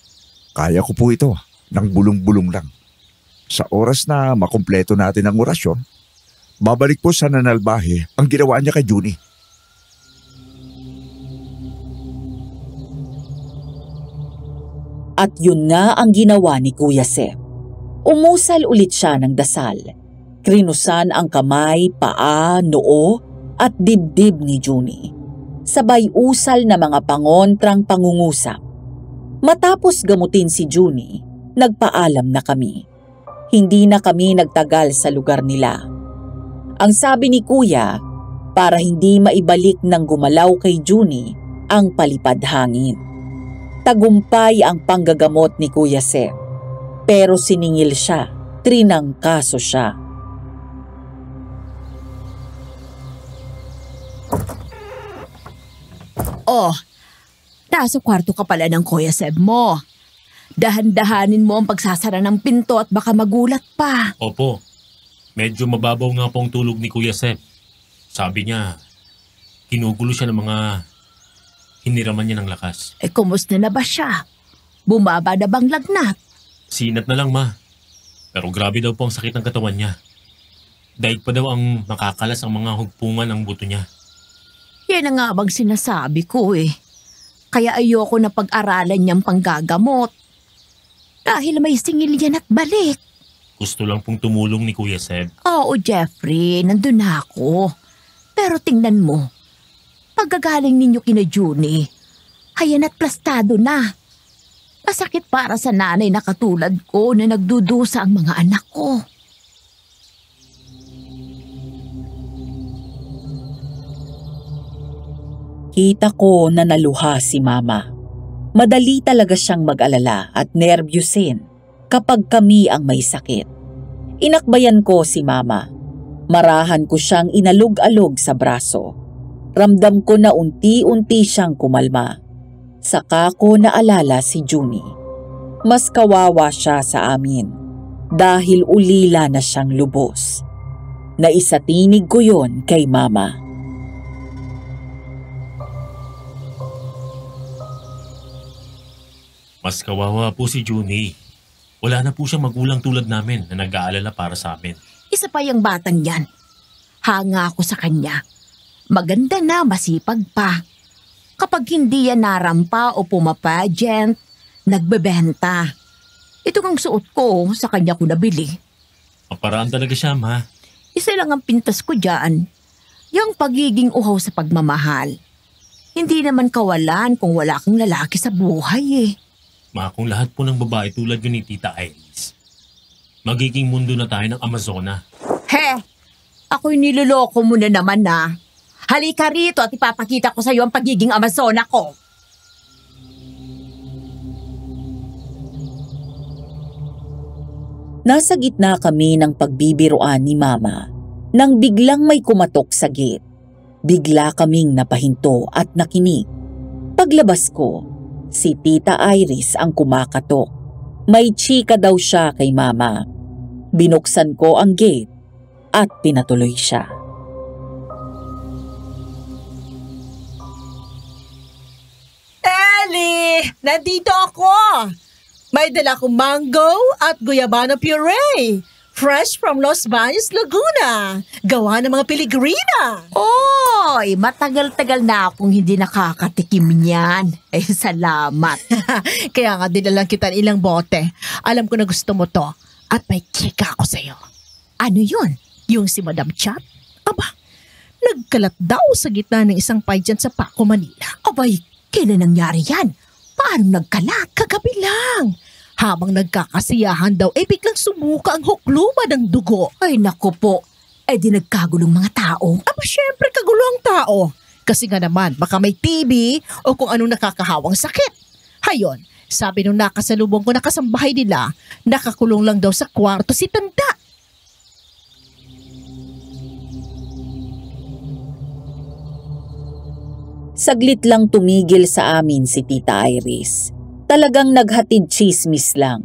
Speaker 4: Kaya ko po ito ng bulong-bulong lang. Sa oras na makumpleto natin ang orasyon, babalik po sa nanalbahe ang ginawa niya kay Junie.
Speaker 5: At yun nga ang ginawa ni Kuya Seb. Umusal ulit siya ng dasal. Krinusan ang kamay, paa, noo at dibdib ni Junie. Sabay usal na mga pangontrang pangungusap. Matapos gamutin si Junie, nagpaalam na kami. Hindi na kami nagtagal sa lugar nila. Ang sabi ni Kuya, para hindi maibalik ng gumalaw kay Junie ang palipad hangin. Tagumpay ang panggagamot ni Kuya Seb. Pero siningil siya, trinangkaso siya.
Speaker 2: Oh, nasa kwarto ka pala ng Kuya Seb mo. Dahan-dahanin mo ang pagsasara ng pinto at baka magulat pa.
Speaker 3: Opo. Medyo mababaw nga po ang tulog ni Kuya Seb. Sabi niya, kinugulo siya ng mga hiniraman niya ng lakas.
Speaker 2: Kumusta na ba siya? Bumaba na bang lagnat?
Speaker 3: Sinat na lang, ma. Pero grabe daw po ang sakit ng katawan niya. Daig pa daw ang makakalas ang mga hugpungan ng buto niya.
Speaker 2: Yan ang nga bang sinasabi ko eh. Kaya ayoko na pag-aralan niyang panggagamot. Dahil may singil yan at balik.
Speaker 3: Gusto lang pong tumulong ni Kuya Seb.
Speaker 2: Oo, Jeffrey, nandun na ako. Pero tingnan mo, pagkagaling ninyo kina Junie, hayan at plastado na. Masakit para sa nanay na katulad ko na nagdudusa ang mga anak ko.
Speaker 5: Nakita ko na naluha si Mama. Madali talaga siyang mag-alala at nervyusin kapag kami ang may sakit. Inakbayan ko si Mama. Marahan ko siyang inalog-alog sa braso. Ramdam ko na unti-unti siyang kumalma. Saka ko naalala si Junie. Mas kawawa siya sa amin dahil ulila na siyang lubos. Naisatinig ko yon kay Mama.
Speaker 3: Mas kawawa po si Junie. Wala na po siyang magulang tulad namin na nag-aalala para sa amin.
Speaker 2: Isa pa yung batang yan. Hanga ako sa kanya. Maganda na, masipag pa. Kapag hindi yan narampa o pumapagent, nagbebenta. Ito ang suot ko, sa kanya ko nabili.
Speaker 3: Maparaan talaga siya, Ma.
Speaker 2: Isa lang ang pintas ko dyan. Yung pagiging uhaw sa pagmamahal. Hindi naman kawalan kung wala kang lalaki sa buhay eh.
Speaker 3: Ma, kung lahat po ng babae tulad yun ni Tita Iris, magiging mundo na tayo ng Amazona.
Speaker 2: He! Ako'y niloloko mo na naman na. Halika rito at ipapakita ko sa iyo ang pagiging Amazona ko.
Speaker 5: Nasa gitna kami ng pagbibiruan ni Mama nang biglang may kumatok sa gate. Bigla kaming napahinto at nakinig. Paglabas ko, si Tita Iris ang kumakatok. May chika daw siya kay Mama. Binuksan ko ang gate at pinatuloy siya.
Speaker 1: Ellie! Nandito ako! May dala kong mango at guyabano puree. Fresh from Los Baños, Laguna. Gawa ng mga Piligrina.
Speaker 2: Oy, matagal-tagal na akong hindi nakakatikim niyan. Eh, salamat.
Speaker 1: Kaya nga dinalang kita ng ilang bote. Alam ko na gusto mo to. At may chika ako sa'yo.
Speaker 2: Ano yun?
Speaker 1: Yung si Madam Chat. Aba, nagkalat daw sa gitna ng isang pageant sa Paco, Manila.
Speaker 2: Abay, kailan nangyari yan? Paano nagkalat?
Speaker 1: Kagabi lang. Habang nagkakasiyahan daw, biglang sumuka ang hukluma ng dugo.
Speaker 2: Ay, naku po. Di nagkagulong mga tao.
Speaker 1: Aba, syempre kagulo ang tao. Kasi nga naman, baka may TB o kung anong nakakahawang sakit. Hayon, sabi nung nakasalubong ko na kasambahay nila, nakakulong lang daw sa kwarto si Tanda.
Speaker 5: Saglit lang tumigil sa amin si Tita Iris. Talagang naghatid chismis lang.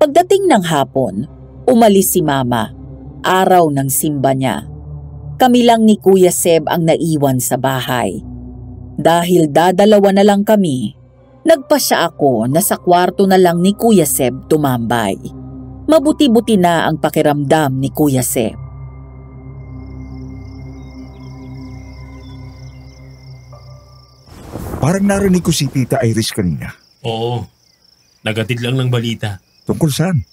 Speaker 5: Pagdating ng hapon, umalis si Mama. Araw ng simba niya. Kami lang ni Kuya Seb ang naiwan sa bahay. Dahil dadalawa na lang kami, nagpasya ako na sa kwarto na lang ni Kuya Seb tumambay. Mabuti-buti na ang pakiramdam ni Kuya Seb.
Speaker 4: Parang narinig ko si Tita Iris kanina.
Speaker 3: Oo, nagatid lang ng balita.
Speaker 4: Tungkol saan?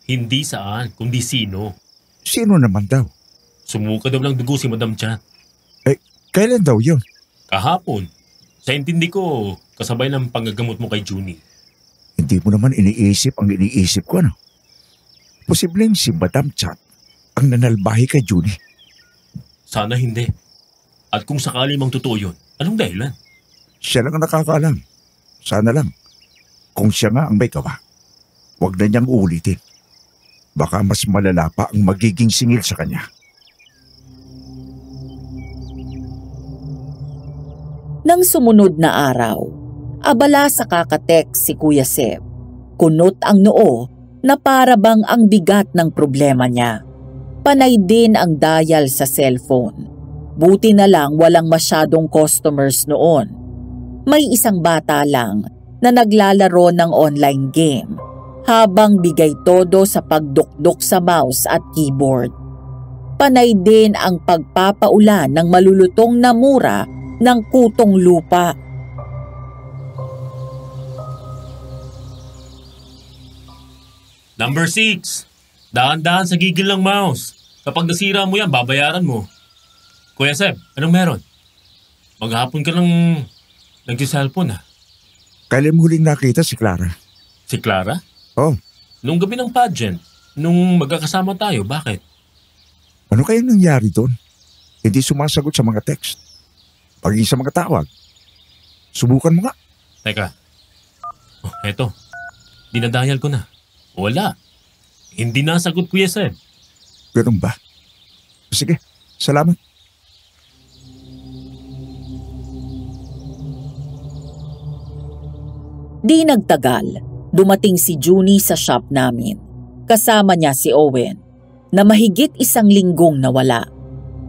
Speaker 3: Hindi saan, kundi sino.
Speaker 4: Sino naman daw?
Speaker 3: Sumuka daw ng dugo si Madam Chat.
Speaker 4: Kailan daw yun?
Speaker 3: Kahapon. Sa intindi ko, kasabay ng panggagamot mo kay Junie.
Speaker 4: Hindi mo naman iniisip ang iniisip ko, no? Posibleng si Madam Chat ang nanalbahi kay Junie.
Speaker 3: Sana hindi. At kung sakali mang totoo yun, anong dahilan?
Speaker 4: Siya lang ang nakakaalam. Sana lang. Kung siya nga ang may gawa, huwag na niyang ulitin. Baka mas malala pa ang magiging singil sa kanya.
Speaker 5: Nang sumunod na araw, abala sa kakatek si Kuya Seb. Kunot ang noo na para bang ang bigat ng problema niya. Panay din ang dial sa cellphone. Buti na lang walang masyadong customers noon. May isang bata lang na naglalaro ng online game habang bigay todo sa pagdukdok sa mouse at keyboard. Panay din ang pagpapaulan ng malulutong na mura ng kutong lupa.
Speaker 3: Number 6. Dahan-dahan sa gigil ng mouse. Kapag nasira mo yan, babayaran mo. Kuya Seb, anong meron? Maghapon ka ng nagsiselfon ha?
Speaker 4: Kailan mo huling nakita si Clara?
Speaker 3: Si Clara?
Speaker 4: Oh,
Speaker 3: Nung gabi ng pageant, nung magkakasama tayo, bakit?
Speaker 4: ano kayang nangyari doon? Hindi sumasagot sa mga text. Paging sa mga tawag. Subukan mo nga.
Speaker 3: Teka. Oh, eto. Dinadayal ko na. Wala. Hindi nasagot, Kuya Seb.
Speaker 4: Ganun ba? Sige, salamat.
Speaker 5: Di nagtagal, dumating si Junie sa shop namin. Kasama niya si Owen, na mahigit 1 linggong nawala.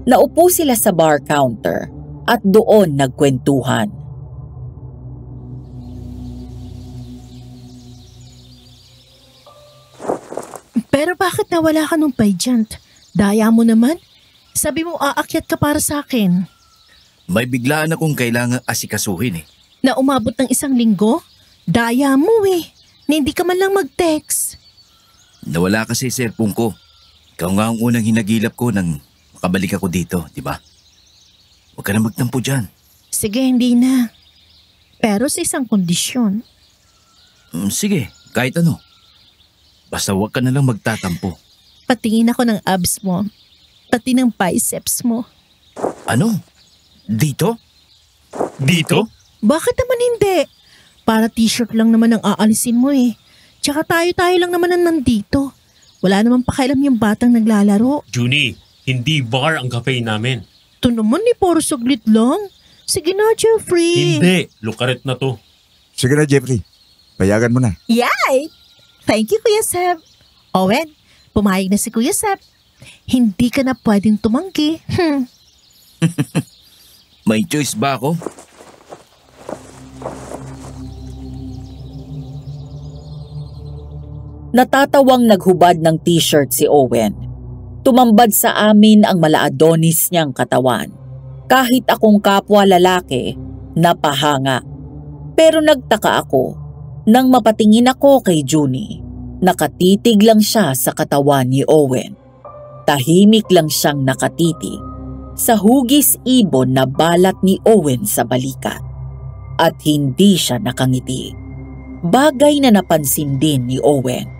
Speaker 5: Naupo sila sa bar counter at doon nagkwentuhan.
Speaker 1: Pero bakit nawala ka nung pageant? Daya mo naman. Sabi mo aakyat ka para sa akin.
Speaker 6: May biglaan akong kailangang asikasuhin eh.
Speaker 1: Na umabot ng 1 linggo? Daya mo eh. Na hindi ka man lang mag-text.
Speaker 6: Nawala kasi cellphone ko. Ikaw nga ang unang hinagilap ko nang makabalik ako dito, di ba? Huwag ka na magtampo dyan.
Speaker 1: Sige, hindi na. Pero sa isang kondisyon.
Speaker 6: Sige, kahit ano. Basta huwag ka na lang magtatampo.
Speaker 1: Patingin ako ng abs mo. Pati ng biceps mo.
Speaker 6: Ano? Dito?
Speaker 3: Dito?
Speaker 1: Bakit naman hindi? Para t-shirt lang naman ang aalisin mo eh. Tsaka tayo-tayo lang naman ang nandito. Wala naman pakialam yung batang naglalaro.
Speaker 3: Junie, hindi bar ang cafe namin.
Speaker 1: Ito naman ni puro saglit lang. Sige na, Jeffrey.
Speaker 3: Hindi, lukaret na to.
Speaker 4: Sige na, Jeffrey. Payagan mo na.
Speaker 1: Yay! Thank you, Kuya Seb. Owen, pumayag na si Kuya Seb. Hindi ka na pwedeng tumanggi.
Speaker 6: May choice ba ako?
Speaker 5: Natatawang naghubad ng t-shirt si Owen. Tumambad sa amin ang malaadonis niyang katawan. Kahit akong kapwa lalaki, napahanga. Pero nagtaka ako nang mapatingin ako kay Junie. Nakatitig lang siya sa katawan ni Owen. Tahimik lang siyang nakatitig sa hugis ibon na balat ni Owen sa balikat. At hindi siya nakangiti. Bagay na napansin din ni Owen.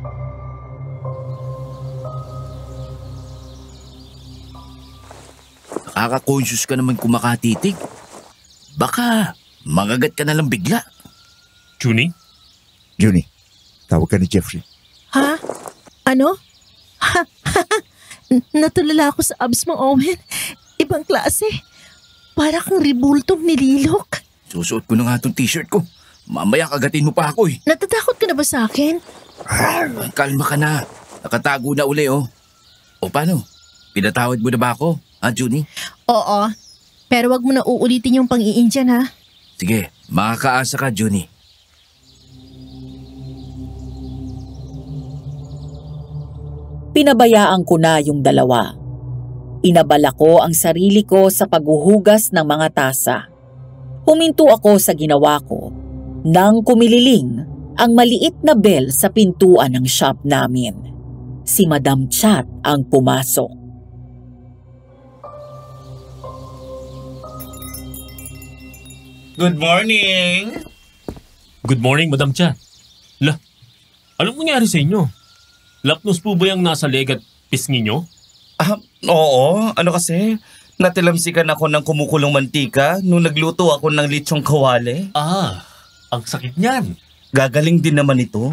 Speaker 6: Nakaka-conscious ka naman kung makatitig. Baka magagat ka na lang bigla.
Speaker 3: Junie?
Speaker 4: Junie, tawag ka ni Jeffrey.
Speaker 1: Ha? Ano? Natulala ako sa abs mo, Owen. Ibang klase. Para kang ribultong nililok.
Speaker 6: Susuot ko na nga itong t-shirt ko. Mamaya kagatin mo pa ako eh.
Speaker 1: Natatakot ka na ba sa akin?
Speaker 6: Kalma ka na. Nakatago na uli oh. O paano? Pinatawad mo na ba ako? Ha, Junie?
Speaker 1: Oo. Pero wag mo na uulitin yung pang-iindian ha.
Speaker 6: Sige, makakaasa ka, Junie.
Speaker 5: Pinabayaan ko na yung dalawa. Inabala ko ang sarili ko sa paghuhugas ng mga tasa. Huminto ako sa ginawa ko nang kumililing ang maliit na bell sa pintuan ng shop namin. Si Madam Chat ang pumasok.
Speaker 7: Good morning!
Speaker 3: Good morning, Madam Cha. Anong nangyari sa inyo? Lapnos po ba yung nasa leg at pisngi nyo?
Speaker 7: Oo. Ano kasi? Natilamsikan ako ng kumukulong mantika nung nagluto ako ng lechong kawali.
Speaker 3: Ang sakit niyan.
Speaker 7: Gagaling din naman ito.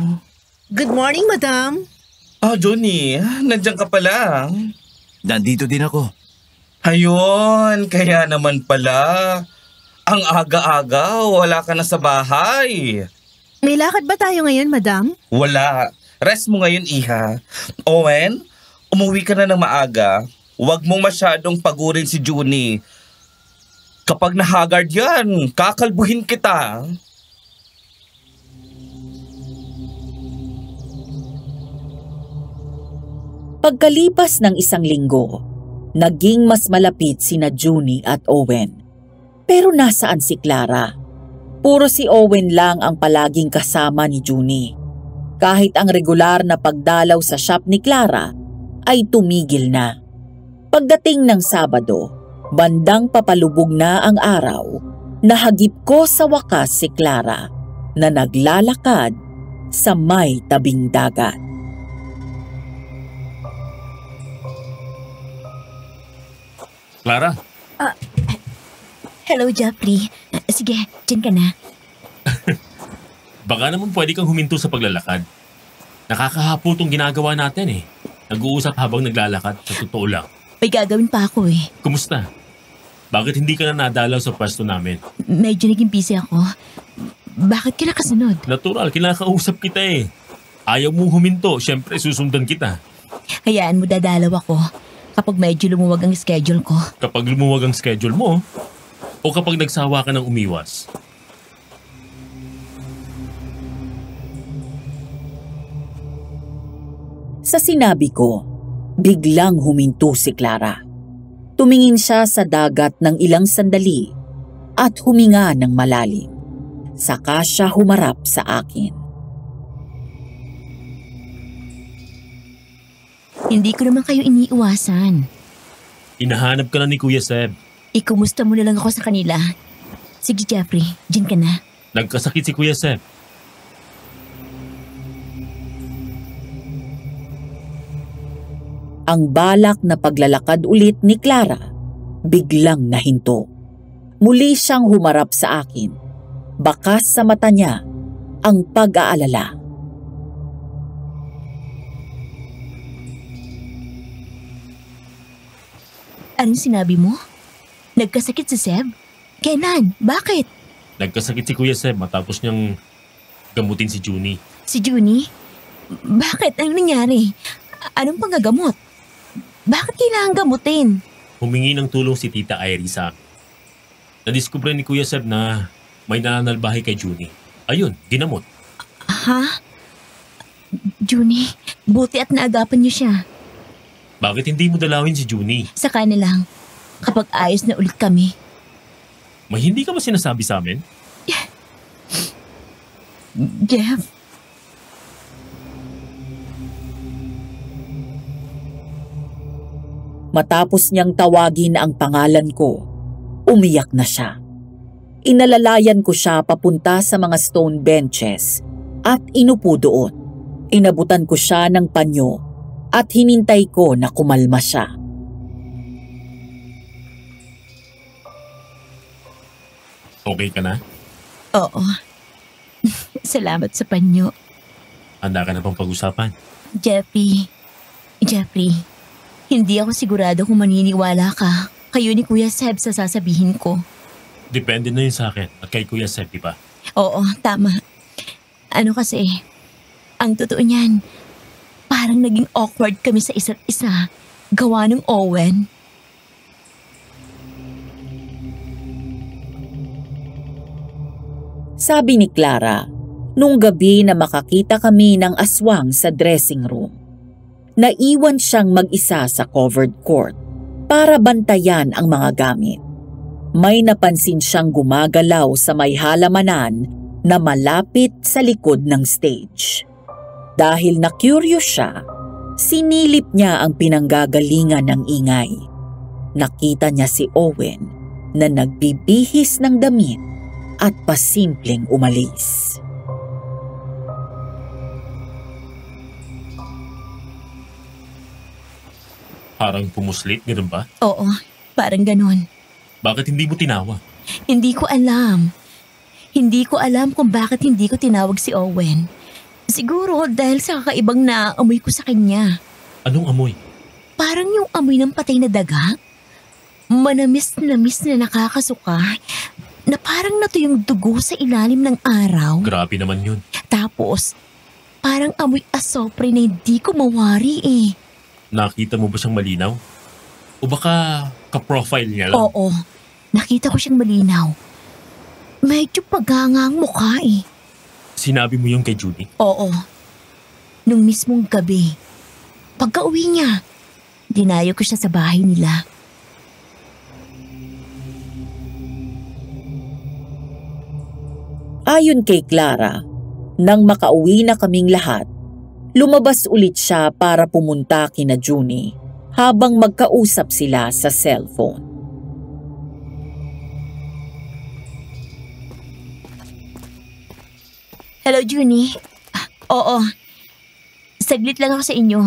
Speaker 1: Good morning, madam.
Speaker 7: Johnny, nandiyan ka pala.
Speaker 6: Nandito din ako.
Speaker 7: Ayun, kaya naman pala. Ang aga-aga, wala ka na sa bahay.
Speaker 1: May lakad ba tayo ngayon, madam?
Speaker 7: Wala. Rest mo ngayon, iha. Owen, umuwi ka na ng maaga. Huwag mong masyadong pagurin si Junie. Kapag nahagard yan, kakalbuhin kita.
Speaker 5: Pagkalipas ng 1 linggo, naging mas malapit sina Junie at Owen. Pero nasaan si Clara? Puro si Owen lang ang palaging kasama ni Junie. Kahit ang regular na pagdalaw sa shop ni Clara ay tumigil na. Pagdating ng Sabado, bandang papalubog na ang araw, nahagip ko sa wakas si Clara na naglalakad sa may tabing dagat.
Speaker 3: Clara?
Speaker 2: Hello, Jeffrey. Sige, dyan ka na.
Speaker 3: Baka naman pwede kang huminto sa paglalakad. Nakakahapo tong ginagawa natin eh. Nag-uusap habang naglalakad, sa totoo lang.
Speaker 2: May gagawin pa ako eh.
Speaker 3: Kumusta? Bakit hindi ka na nadalaw sa pwesto namin?
Speaker 2: Medyo naging busy ako. Bakit ka nakasunod?
Speaker 3: Natural, kinakausap kita eh. Ayaw mong huminto, syempre susundan kita.
Speaker 2: Hayaan mo dadalaw ako kapag medyo lumuwag ang schedule ko.
Speaker 3: Kapag lumuwag ang schedule mo, o kapag nagsawa ka ng umiwas.
Speaker 5: Sa sinabi ko, biglang huminto si Clara. Tumingin siya sa dagat ng ilang sandali at huminga ng malalim. Saka siya humarap sa akin.
Speaker 2: Hindi ko naman kayo iniiwasan.
Speaker 3: Inahanap ka na ni Kuya Seb.
Speaker 2: Ikumusta mo na lang ako sa kanila. Sige, Jeffrey, dyan ka na.
Speaker 3: Nagkasakit si Kuya Seb.
Speaker 5: Ang balak na paglalakad ulit ni Clara, biglang nahinto. Muli siyang humarap sa akin. Bakas sa mata niya ang pag-aalala.
Speaker 2: Anong sinabi mo? Nagkasakit si Seb? Kailan? Bakit?
Speaker 3: Nagkasakit si Kuya Seb matapos niyang gamutin si Junie.
Speaker 2: Si Junie? Bakit? Anong nangyari? Anong panggagamot? Bakit kailangan gamutin?
Speaker 3: Humingi ng tulong si Tita Irie sa akin. Nadiskubre ni Kuya Seb na may nananalbahay kay Junie. Ayun, ginamot.
Speaker 2: Ha? Junie, buti at naagapan niyo siya.
Speaker 3: Bakit hindi mo dalawin si Junie?
Speaker 2: Saka na lang, kapag ayos na ulit kami.
Speaker 3: May hindi ka ba sinasabi sa amin?
Speaker 2: Jeff,
Speaker 5: Matapos niyang tawagin ang pangalan ko, umiyak na siya. Inalalayan ko siya papunta sa mga stone benches at inupo doon. Inabutan ko siya ng panyo at hinintay ko na kumalma siya.
Speaker 3: Okay ka na?
Speaker 2: oo. Salamat sa panyo.
Speaker 3: Handa ka na bang pag-usapan?
Speaker 2: Jeffrey, hindi ako sigurado kung maniniwala ka. Kayo ni Kuya Seb sa sasabihin ko.
Speaker 3: Depende na yun sa akin at kay Kuya Seb, di ba?
Speaker 2: Oo, tama. Ano kasi, ang totoo niyan, parang naging awkward kami sa isa't isa. Gawa ng Owen.
Speaker 5: Sabi ni Clara, nung gabi na makakita kami ng aswang sa dressing room. Naiwan siyang mag-isa sa covered court para bantayan ang mga gamit. May napansin siyang gumagalaw sa may halamanan na malapit sa likod ng stage. Dahil na-curious siya, sinilip niya ang pinanggagalingan ng ingay. Nakita niya si Owen na nagbibihis ng damit at pasimpleng umalis.
Speaker 3: Parang pumuslit, ganoon ba?
Speaker 2: Oo, parang ganon.
Speaker 3: Bakit hindi mo tinawa?
Speaker 2: Hindi ko alam. Hindi ko alam kung bakit hindi ko tinawag si Owen. Siguro dahil sa kakaibang naamoy ko sa kanya.
Speaker 3: Anong amoy?
Speaker 2: Parang yung amoy ng patay na daga. Manamis na nakakasuka. Na parang nato yung dugo sa ilalim ng araw.
Speaker 3: Grabe naman yun.
Speaker 2: Tapos, parang amoy asopre na hindi ko mawari eh.
Speaker 3: Nakita mo ba siyang malinaw? O baka ka-profile niya lang?
Speaker 2: Oo, nakita ko siyang malinaw. Medyo paganga ang mukha eh.
Speaker 3: Sinabi mo yung kay Judy?
Speaker 2: Oo, nung mismong gabi. Pagka-uwi niya, dinayo ko siya sa bahay nila.
Speaker 5: Ayon kay Clara, nang makauwi na kaming lahat, lumabas ulit siya para pumunta kina Junie habang magkausap sila sa cellphone.
Speaker 2: Hello, Junie. Oo, saglit lang ako sa inyo.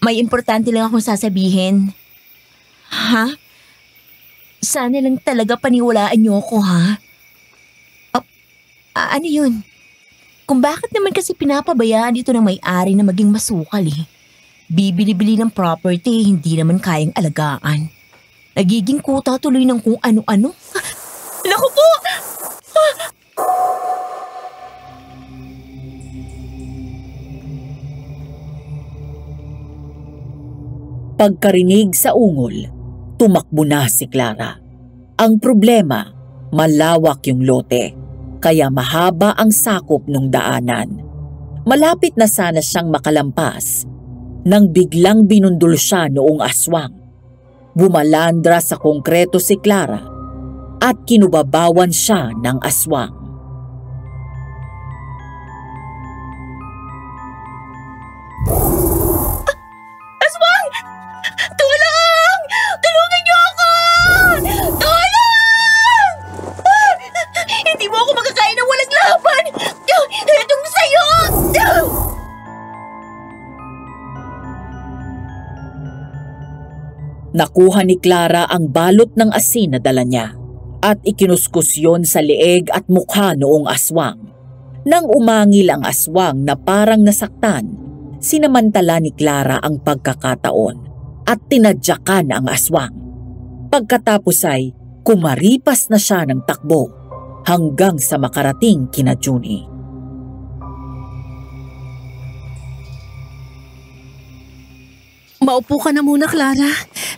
Speaker 2: May importante lang akong sasabihin. Ha? Sana lang talaga paniwalaan niyo ako, ha? Ano yun? Kung bakit naman kasi pinapabayaan ito ng may-ari na maging masukal eh. Bibili-bili ng property, hindi naman kayang alagaan. Nagiging kuta tuloy ng kung ano-ano. Naku po!
Speaker 5: Pagkarinig sa ungol, tumakbo na si Clara. Ang problema, malawak yung lote, kaya mahaba ang sakop ng daanan. Malapit na sana siyang makalampas nang biglang binundol siya noong aswang. Bumalandra sa konkreto si Clara at kinubabawan siya ng aswang.
Speaker 2: Aswang! Tulong! Tulungan niyo ako! Tulong! Hindi mo ako makakain ng walang laban! Itong sayo!
Speaker 5: Nakuha ni Clara ang balot ng asin na dala niya at ikinuskus yon sa leeg at mukha noong aswang. Nang umangil ang aswang na parang nasaktan, sinamantala ni Clara ang pagkakataon at tinadyakan ang aswang. Pagkatapos ay kumaripas na siya ng takbo hanggang sa makarating kina Junie.
Speaker 1: Maupo ka na muna, Clara.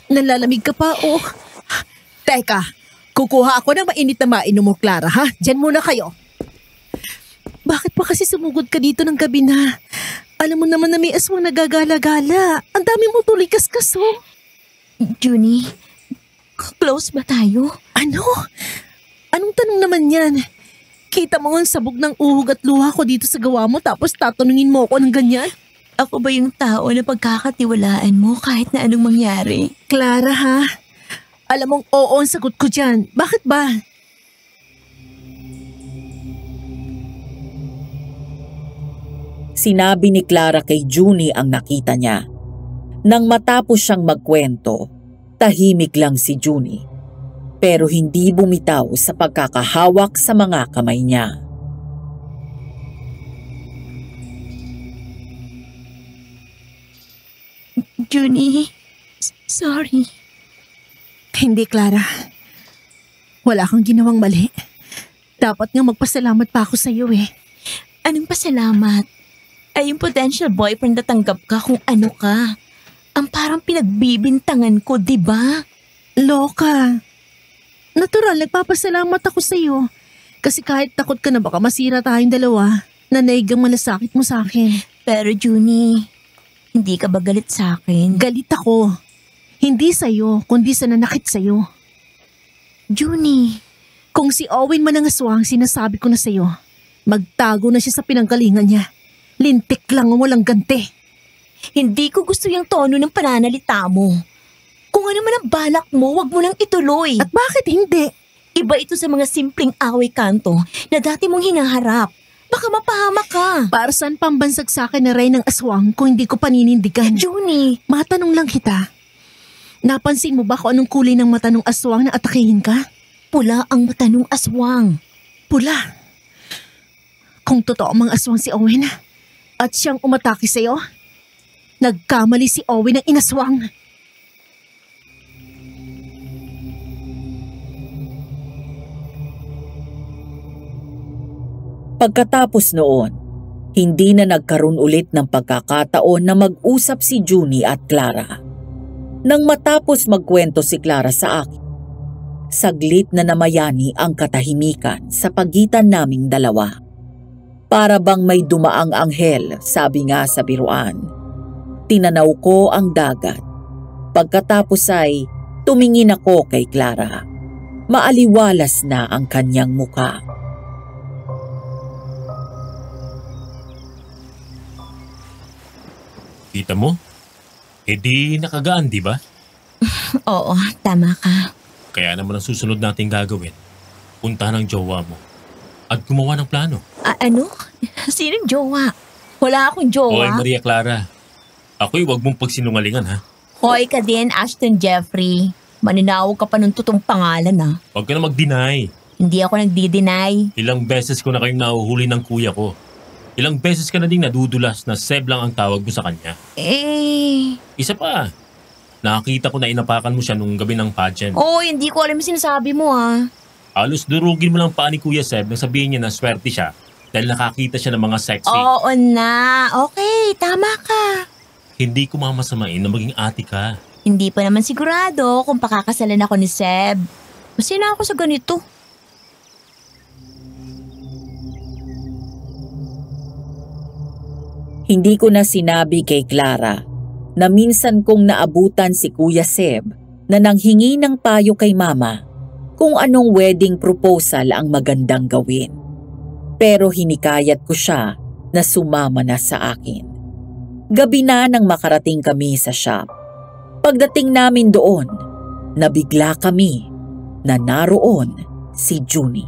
Speaker 1: Nalalamig ka pa, oh. Teka, kukuha ako ng mainit na mainom mo, Clara, ha? Diyan muna kayo. Bakit pa kasi sumugod ka dito ng gabi na? Alam mo naman na may aswang nagagala-gala. Ang dami mo tulikas-kas, oh.
Speaker 2: Junie, close ba tayo?
Speaker 1: Ano? Anong tanong naman yan? Kita mo ang sabog ng uhog at luha ko dito sa gawa mo tapos tatanungin mo ako ng ganyan?
Speaker 2: Ako ba yung tao na pagkakatiwalaan mo kahit na anong mangyari?
Speaker 1: Clara, ha? Alam mong oo ang sagot ko dyan. Bakit ba?
Speaker 5: Sinabi ni Clara kay Junie ang nakita niya. Nang matapos siyang magkwento, tahimik lang si Junie. Pero hindi bumitaw sa pagkakahawak sa mga kamay niya.
Speaker 2: Junie, sorry.
Speaker 1: Hindi, Clara. Wala kang ginawang mali. Dapat nga magpasalamat pa ako sa iyo eh.
Speaker 2: Anong pasalamat? Ay yung potential boyfriend na tanggap ka kung ano ka. Ang parang pinagbibintangan ko, di ba?
Speaker 1: Loka. Natural, nagpapasalamat ako sa iyo. Kasi kahit takot ka na baka masira tayong dalawa, nanaig ang malasakit mo sa akin.
Speaker 2: Pero Junie, hindi ka ba galit sa akin?
Speaker 1: Galit ako. Hindi sa iyo, kundi sa nanakit sa iyo.
Speaker 2: Junie,
Speaker 1: kung si Owen man ang aswang, sinasabi ko na sa iyo, magtago na siya sa pinanggalingan niya. Lintik lang ang walang ganti.
Speaker 2: hindi ko gusto yung tono ng pananalita mo. Kung ano man ang balak mo, wag mo nang ituloy.
Speaker 1: At bakit hindi?
Speaker 2: Iba ito sa mga simpleng away kanto na dati mong hinaharap. Baka mapahamak ka.
Speaker 1: Para saan pambansag sa akin na ray ng aswang kung hindi ko paninindigan?
Speaker 2: Junie,
Speaker 1: Matanong lang kita. Napansin mo ba kung anong kulay ng mata ng aswang na atakihin ka?
Speaker 2: pula ang mata ng aswang.
Speaker 1: Pula. Kung totoo mang aswang si Owen at siyang umatake sa'yo, nagkamali si Owen ng inaswang.
Speaker 5: Pagkatapos noon, hindi na nagkaroon ulit ng pagkakataon na mag-usap si Junie at Clara. Nang matapos magkwento si Clara sa akin, saglit na namayani ang katahimikan sa pagitan naming dalawa. Para bang may dumaang anghel, sabi nga sa biruan. Tinanaw ko ang dagat. Pagkatapos ay tumingin ako kay Clara. Maaliwalas na ang kanyang muka.
Speaker 3: Kita mo? E di nakagaan, di ba?
Speaker 2: Oo, tama ka.
Speaker 3: Kaya naman ang susunod nating gagawin, puntahan ang jowa mo at gumawa ng plano.
Speaker 2: Ano? Sinong jowa? Wala akong jowa.
Speaker 3: Hoy, Maria Clara. Ako'y wag mong pagsinungalingan, ha?
Speaker 2: Hoy ka din, Ashton Jeffrey. Maninawag ka pa ng totoong pangalan ah.
Speaker 3: Huwag ka na mag-deny.
Speaker 2: Hindi ako nagdi-deny.
Speaker 3: Ilang beses ko na kayong nahuhuli ng kuya ko. Ilang beses ka na ding nadudulas na Seb lang ang tawag mo sa kanya. Isa pa, nakakita ko na inapakan mo siya nung gabi ng pageant.
Speaker 2: Hindi ko alam yung sinasabi mo ah.
Speaker 3: Halos durugin mo lang pa ni Kuya Seb nang sabihin niya na swerte siya dahil nakakita siya ng mga sexy.
Speaker 2: Oo na. Okay, tama ka.
Speaker 3: Hindi ko mamasamain na maging ate ka.
Speaker 2: Hindi pa naman sigurado kung pakakasalan ako ni Seb. Masaya na ako sa ganito.
Speaker 5: Hindi ko na sinabi kay Clara na minsan kong naabutan si Kuya Seb na nanghingi ng payo kay Mama kung anong wedding proposal ang magandang gawin. Pero hinikayat ko siya na sumama na sa akin. Gabi na nang makarating kami sa shop. Pagdating namin doon, nabigla kami na naroon si Junie.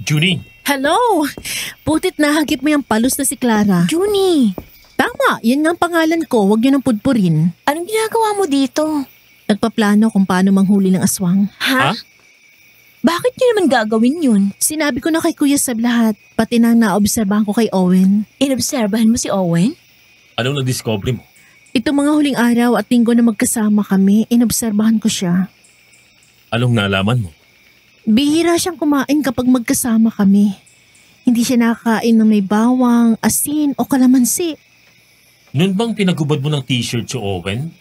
Speaker 3: Junie,
Speaker 1: Hello! Putit na hagip mo yung palos na si Clara.
Speaker 2: Junie,
Speaker 1: Tama, yan nga ang pangalan ko. Huwag yun ang pudpurin.
Speaker 2: anong ginagawa mo dito?
Speaker 1: Nagpaplano kung paano manghuli ng aswang.
Speaker 2: Ha? Bakit niyo naman gagawin yun?
Speaker 1: Sinabi ko na kay Kuya Seb lahat, pati nang naobserbahan ko kay Owen.
Speaker 2: Inobserbahan mo si Owen?
Speaker 3: anong na-discover mo?
Speaker 1: Itong mga huling araw at linggo na magkasama kami, inobserbahan ko siya.
Speaker 3: Anong nalaman mo?
Speaker 1: Bihira siyang kumain kapag magkasama kami. Hindi siya nakakain na may bawang, asin o kalamansi.
Speaker 3: Noon bang pinagubad mo ng t-shirt si Owen?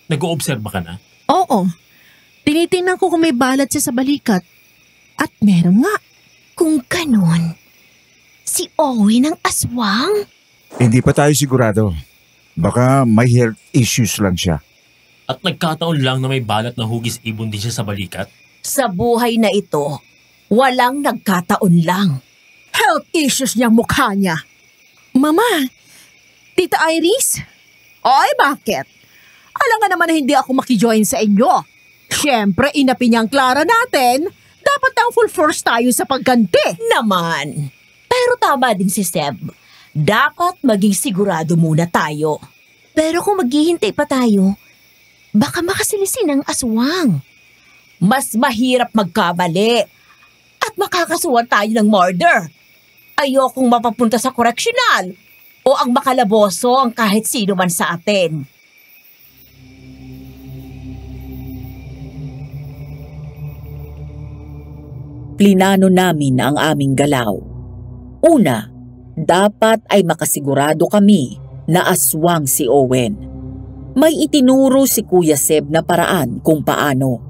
Speaker 3: Nag-oobserba ka na?
Speaker 1: Oo, tinitingnan ko kung may balat siya sa balikat. At meron nga.
Speaker 2: Kung ganon, si Owen ang aswang?
Speaker 4: Hindi pa tayo sigurado. Baka may health issues lang siya.
Speaker 3: At nagkataon lang na may balat na hugis ibon din siya sa balikat?
Speaker 2: Sa buhay na ito, walang nagkataon lang.
Speaker 1: Health issues niyang mukha niya. Mama, Tita Iris? Oy, bakit? Alam nga naman na hindi ako makijoin sa inyo. Siyempre, inapi niyang Clara natin. Dapat ang full force tayo sa pagganti.
Speaker 2: Naman. Pero tama din si Seb. Dapat maging sigurado muna tayo. Pero kung maghihintay pa tayo, baka makasilisin ang aswang. Mas mahirap magkamali at makakasuhan tayo ng murder. Ayokong mapapunta sa koreksyonal o ang makalaboso ang kahit sino man sa atin.
Speaker 5: Plinano namin ang aming galaw. Una, dapat ay makasigurado kami na aswang si Owen. May itinuro si Kuya Seb na paraan kung paano.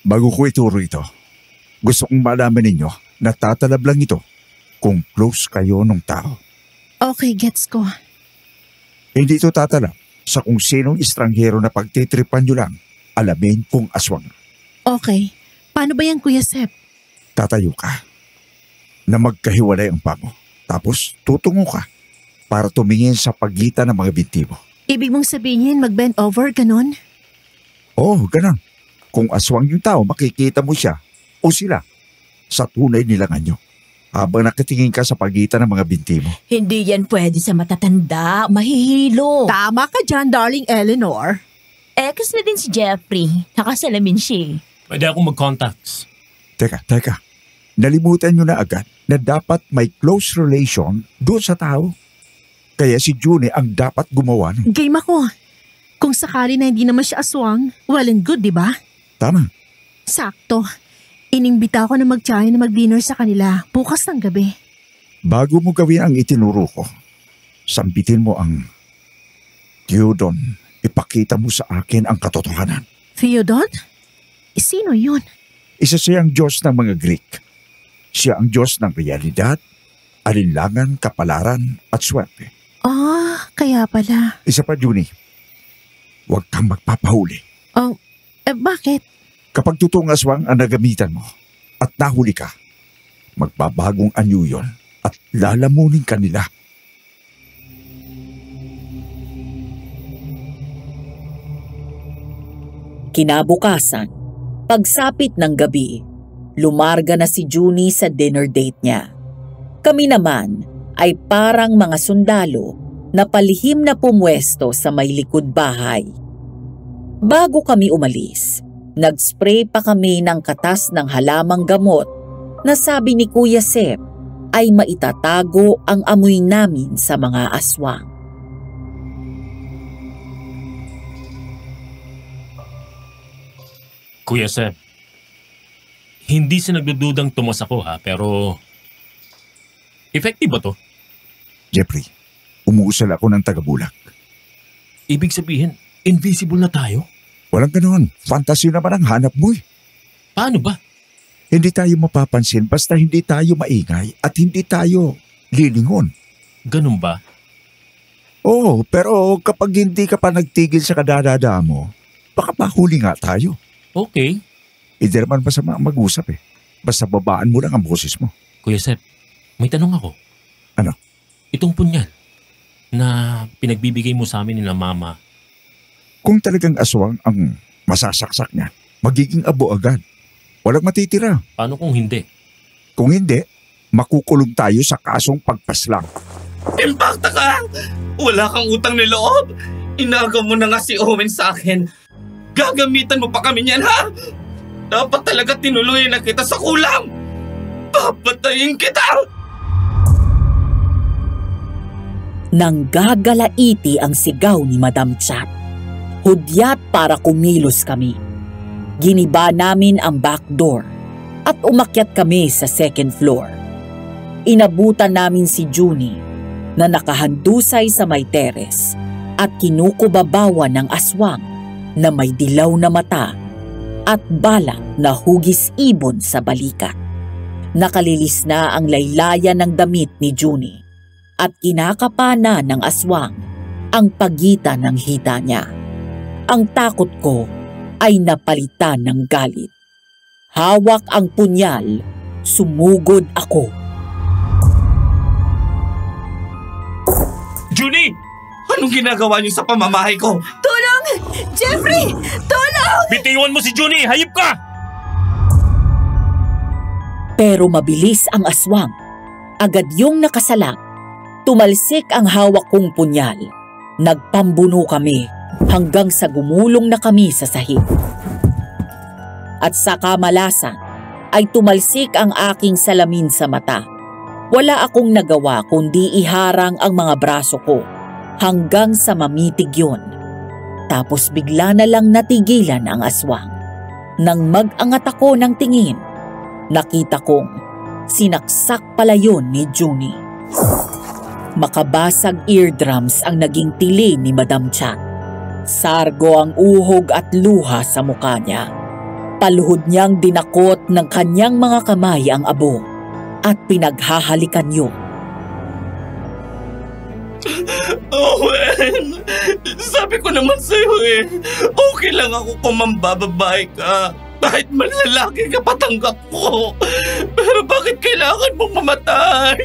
Speaker 4: Bago ko ituro ito, gusto kong malaman ninyo na tatalab lang ito kung close kayo ng tao.
Speaker 1: Okay, gets ko.
Speaker 4: Hindi ito tatalab sa kung sinong estranghero na pagtitripan nyo lang. Alamin kung aswang.
Speaker 1: Okay, paano ba yan, Kuya Seb?
Speaker 4: Tatayo ka na magkahiwalay ang pamo. Tapos tutungo ka para tumingin sa pagitan ng mga binti mo.
Speaker 1: Ibig mong sabihin mag-bend over, ganon?
Speaker 4: Oh, ganun. Kung aswang yung tao, makikita mo siya o sila sa tunay nilang anyo habang nakatingin ka sa pagitan ng mga binti mo.
Speaker 2: Hindi yan pwede sa matatanda, mahihilo.
Speaker 1: Tama ka dyan, darling Eleanor.
Speaker 2: Ex na din si Jeffrey, nakasalamin siya.
Speaker 3: Pwede akong mag-contacts.
Speaker 4: Teka. Nalimutan nyo na agad na dapat may close relation doon sa tao. Kaya si Junie ang dapat gumawa nun.
Speaker 1: Game ako. Kung sakali na hindi naman siya aswang, well and good, di ba?
Speaker 4: Tama.
Speaker 1: Sakto. Inimbita ko na mag-try na mag-dinner sa kanila bukas ng gabi.
Speaker 4: Bago mo gawin ang itinuro ko, sambitin mo ang Theodon. Ipakita mo sa akin ang katotohanan.
Speaker 1: Theodon? Sino yun?
Speaker 4: Isa siyang Diyos ng mga Greek. Siya ang Diyos ng realidad, alinlangan, kapalaran at swerte.
Speaker 1: Kaya pala.
Speaker 4: Isa pa, Junie. Huwag kang magpapahuli.
Speaker 1: Bakit?
Speaker 4: Kapag totoong aswang ang nagamitan mo at nahuli ka, magbabagong anyo yun at lalamunin ka nila.
Speaker 5: Kinabukasan, pagsapit ng gabi, Lumarga na si Junie sa dinner date niya. Kami naman ay parang mga sundalo na palihim na pumwesto sa may likod bahay. Bago kami umalis, nag-spray pa kami ng katas ng halamang gamot na sabi ni Kuya Sep ay maitatago ang amoy namin sa mga aswang.
Speaker 3: Kuya Sep, hindi sa nagdududang tumas ako ha, pero effective ba to?
Speaker 4: Jeffrey, umuusal ako ng taga-Bulak.
Speaker 3: Ibig sabihin, invisible na tayo?
Speaker 4: Walang ganoon. Fantasy naman ang hanap mo eh.
Speaker 3: Paano ba?
Speaker 4: Hindi tayo mapapansin basta hindi tayo maingay at hindi tayo lilingon.
Speaker 3: Ganun ba?
Speaker 4: Oo, pero kapag hindi ka pa nagtigil sa kadadada mo, baka mahuli nga tayo.
Speaker 3: Okay.
Speaker 4: Hindi naman masama ang mag-usap eh. Basta babaan mo lang ang boses mo.
Speaker 3: Kuya Sep, may tanong ako.
Speaker 4: Ano?
Speaker 3: Itong punyal na pinagbibigay mo sa amin ni na mama,
Speaker 4: Kung talagang aswang ang masasaksak niya, magiging abo agad. Walang matitira.
Speaker 3: paano kung hindi?
Speaker 4: Kung hindi, makukulong tayo sa kasong pagpaslang.
Speaker 7: Impacta ka! Wala kang utang ni loob! Inagaw mo na nga si Owen sa akin. Gagamitan mo pa kami niyan, ha? Dapat talaga tinuloy na kita sa kulam! Papatayin kita!
Speaker 5: Nanggagalaiti ang sigaw ni Madam Chat. Hudyat para kumilos kami. Giniba namin ang back door at umakyat kami sa second floor. Inabutan namin si Junie na nakahandusay sa may teres at kinukubabawan ng aswang na may dilaw na mata at balak na hugis ibon sa balikat. Nakalilis na ang laylayan ng damit ni Junie at kinakapana ng aswang ang pagitan ng hita niya. Ang takot ko ay napalitan ng galit. Hawak ang punyal, sumugod ako.
Speaker 7: Junie! Anong ginagawa niyo sa pamamahay ko?
Speaker 1: Tulong! Jeffrey! Tulong!
Speaker 3: Bitiwan mo si Junie! Hayop ka!
Speaker 5: Pero mabilis ang aswang. Agad yung nakasalang. Tumalsik ang hawak kong punyal. Nagpambuno kami hanggang sa gumulong na kami sa sahig. At sa kamalasan ay tumalsik ang aking salamin sa mata. Wala akong nagawa kundi iharang ang mga braso ko hanggang sa mamitig yun. Tapos bigla na lang natigilan ang aswang. Nang mag-angat ako ng tingin, nakita kong sinaksak pala yun ni Junie. Makabasag eardrums ang naging tili ni Madam Chat. Sargo ang uhog at luha sa mukha niya. Paluhod niyang dinakot ng kanyang mga kamay ang abo at pinaghahalikan yun.
Speaker 7: Owen! Sabi ko naman sa'yo eh, okay lang ako kung mambababae ka. Kahit malalaki ka patanggap ko. Pero bakit kailangan mong mamatay?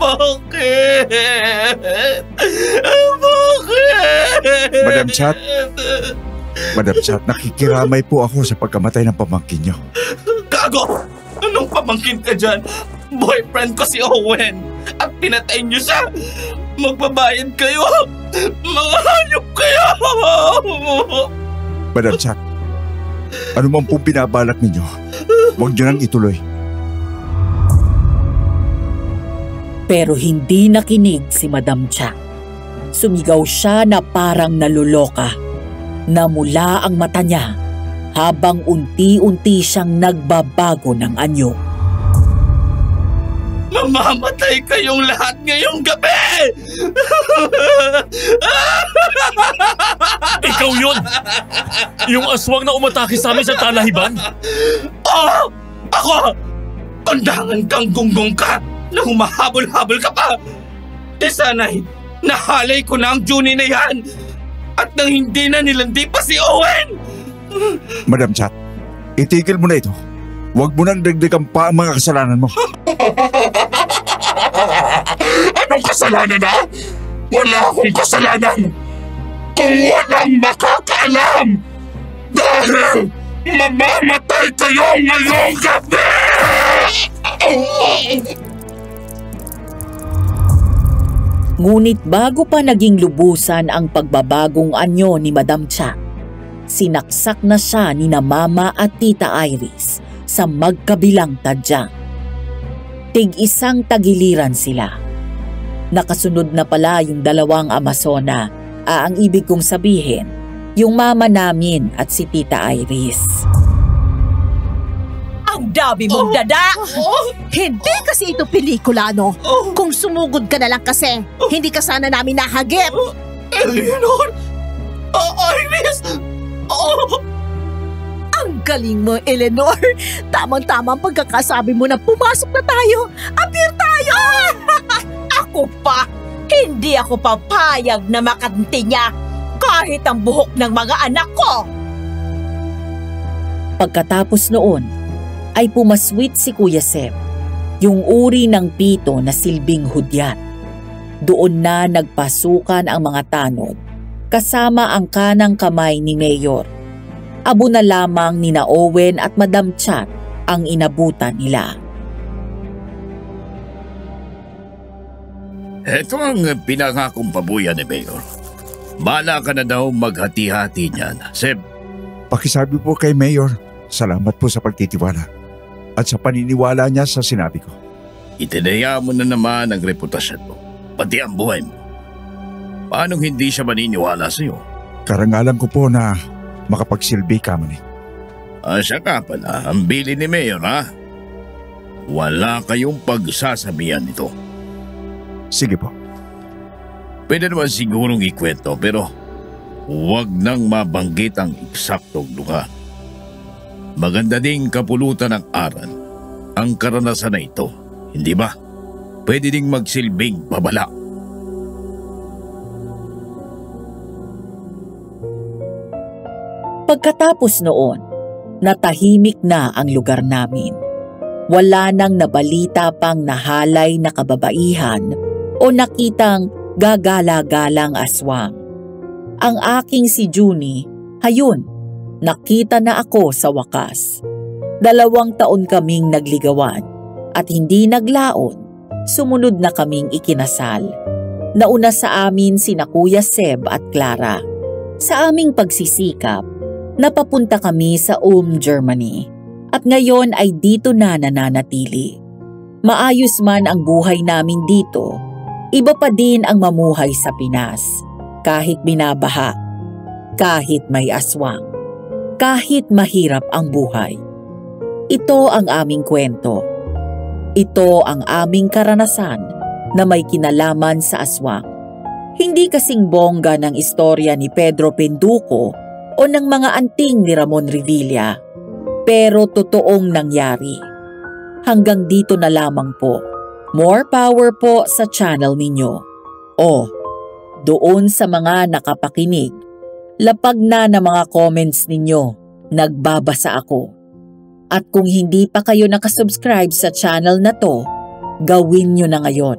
Speaker 7: Bakit? Bakit?
Speaker 4: Madam Chat, nakikiramay po ako sa pagkamatay ng pamangkin niyo.
Speaker 7: Gago! Anong pamangkin ka dyan? Boyfriend ko si Owen. At pinatay niyo siya. Magbabayad kayo. Mga hayop kayo.
Speaker 4: Madam Chat, ano man pong binabalak ninyo, huwag niyo nang ituloy.
Speaker 5: Pero hindi nakinig si Madam Chat. Sumigaw siya na parang naluloka. Namula ang mata niya habang unti-unti siyang nagbabago ng anyo.
Speaker 7: Mamamatay kayong lahat ngayong gabi!
Speaker 3: Ikaw yun! Yung aswang na umatake sa amin sa talahiban?
Speaker 7: Oh! Ako! Kondangan kang gunggong ka na humahabol-habol ka pa! E sana'y nahalay ko na ang Junie na yan! At nang hindi na nilandi pa si Owen!
Speaker 4: Madam Chat, itigil mo na ito. Huwag mo nang dagdagan pa ang mga kasalanan mo.
Speaker 8: Anong kasalanan na? Wala akong kasalanan! Kung walang makakaalam! Dahil Mamamatay kayo ngayong gabi!
Speaker 5: Ngunit bago pa naging lubusan ang pagbabagong anyo ni Madam Cha, sinaksak na siya ni na Mama at Tita Iris sa magkabilang tadyang. Tig-isang tagiliran sila. Nakasunod na pala yung dalawang Amazona, ang ibig kong sabihin, yung mama namin at si Tita Iris.
Speaker 1: Ang dami mong dada! Hindi kasi ito pelikula, no? Kung sumugod ka na lang kasi, hindi ka sana namin nahagip.
Speaker 7: Eleanor! Iris!
Speaker 1: Ang galing mo, Eleanor. Tamang-tama ang pagkakasabi mo na pumasok na tayo. Appear tayo!
Speaker 9: Ako pa! Hindi ako papayag na makanti niya kahit ang buhok ng mga anak ko!
Speaker 5: Pagkatapos noon, ay pumaswit si Kuya Seb, yung uri ng pito na silbing hudyat. Doon na nagpasukan ang mga tanod, kasama ang kanang kamay ni Mayor. Abo na lamang ni na Owen at Madam Chat ang inabutan nila.
Speaker 6: Ito ang pinangakong pabuya ni Mayor. Bala ka na daw maghati-hati niyan, Seb.
Speaker 4: Pakisabi po kay Mayor, salamat po sa pagtitiwala at sa paniniwala niya sa sinabi ko.
Speaker 6: Itinaya mo na naman ang reputasyon mo, pati ang buhay mo. Paano hindi siya maniniwala sa iyo?
Speaker 4: Karangalan ko po na makapagsilbi ka man.
Speaker 6: Siya ka pala, ang bili ni Mayor, ha? Wala kayong pagsasabihan nito.
Speaker 4: Sige po.
Speaker 6: Pwede naman sigurong ikwento pero huwag nang mabanggit ang eksaktong lugar. Maganda ding kapulutan ng aral ang karanasan na ito, hindi ba? Pwede ding magsilbing babala.
Speaker 5: Pagkatapos noon, natahimik na ang lugar namin. Wala nang nabalita pang nahalay na kababaihan o nakitang gagala-galang aswang. Ang aking si Junie, hayun, nakita na ako sa wakas. 2 taon kaming nagligawan at hindi naglaon, sumunod na kaming ikinasal. Nauna sa amin sina Kuya Seb at Clara. Sa aming pagsisikap, napapunta kami sa Ulm, Germany at ngayon ay dito na nananatili. Maayos man ang buhay namin dito, iba pa din ang mamuhay sa Pinas. Kahit binabaha, kahit may aswang, kahit mahirap ang buhay. Ito ang aming kwento. Ito ang aming karanasan na may kinalaman sa aswang. Hindi kasing bongga ng istorya ni Pedro Penduko o ng mga anting ni Ramon Revilla, pero totoong nangyari. Hanggang dito na lamang po. More power po sa channel ninyo. Doon sa mga nakapakinig, lapag na ng mga comments ninyo, nagbabasa ako. At kung hindi pa kayo nakasubscribe sa channel na to, gawin nyo na ngayon.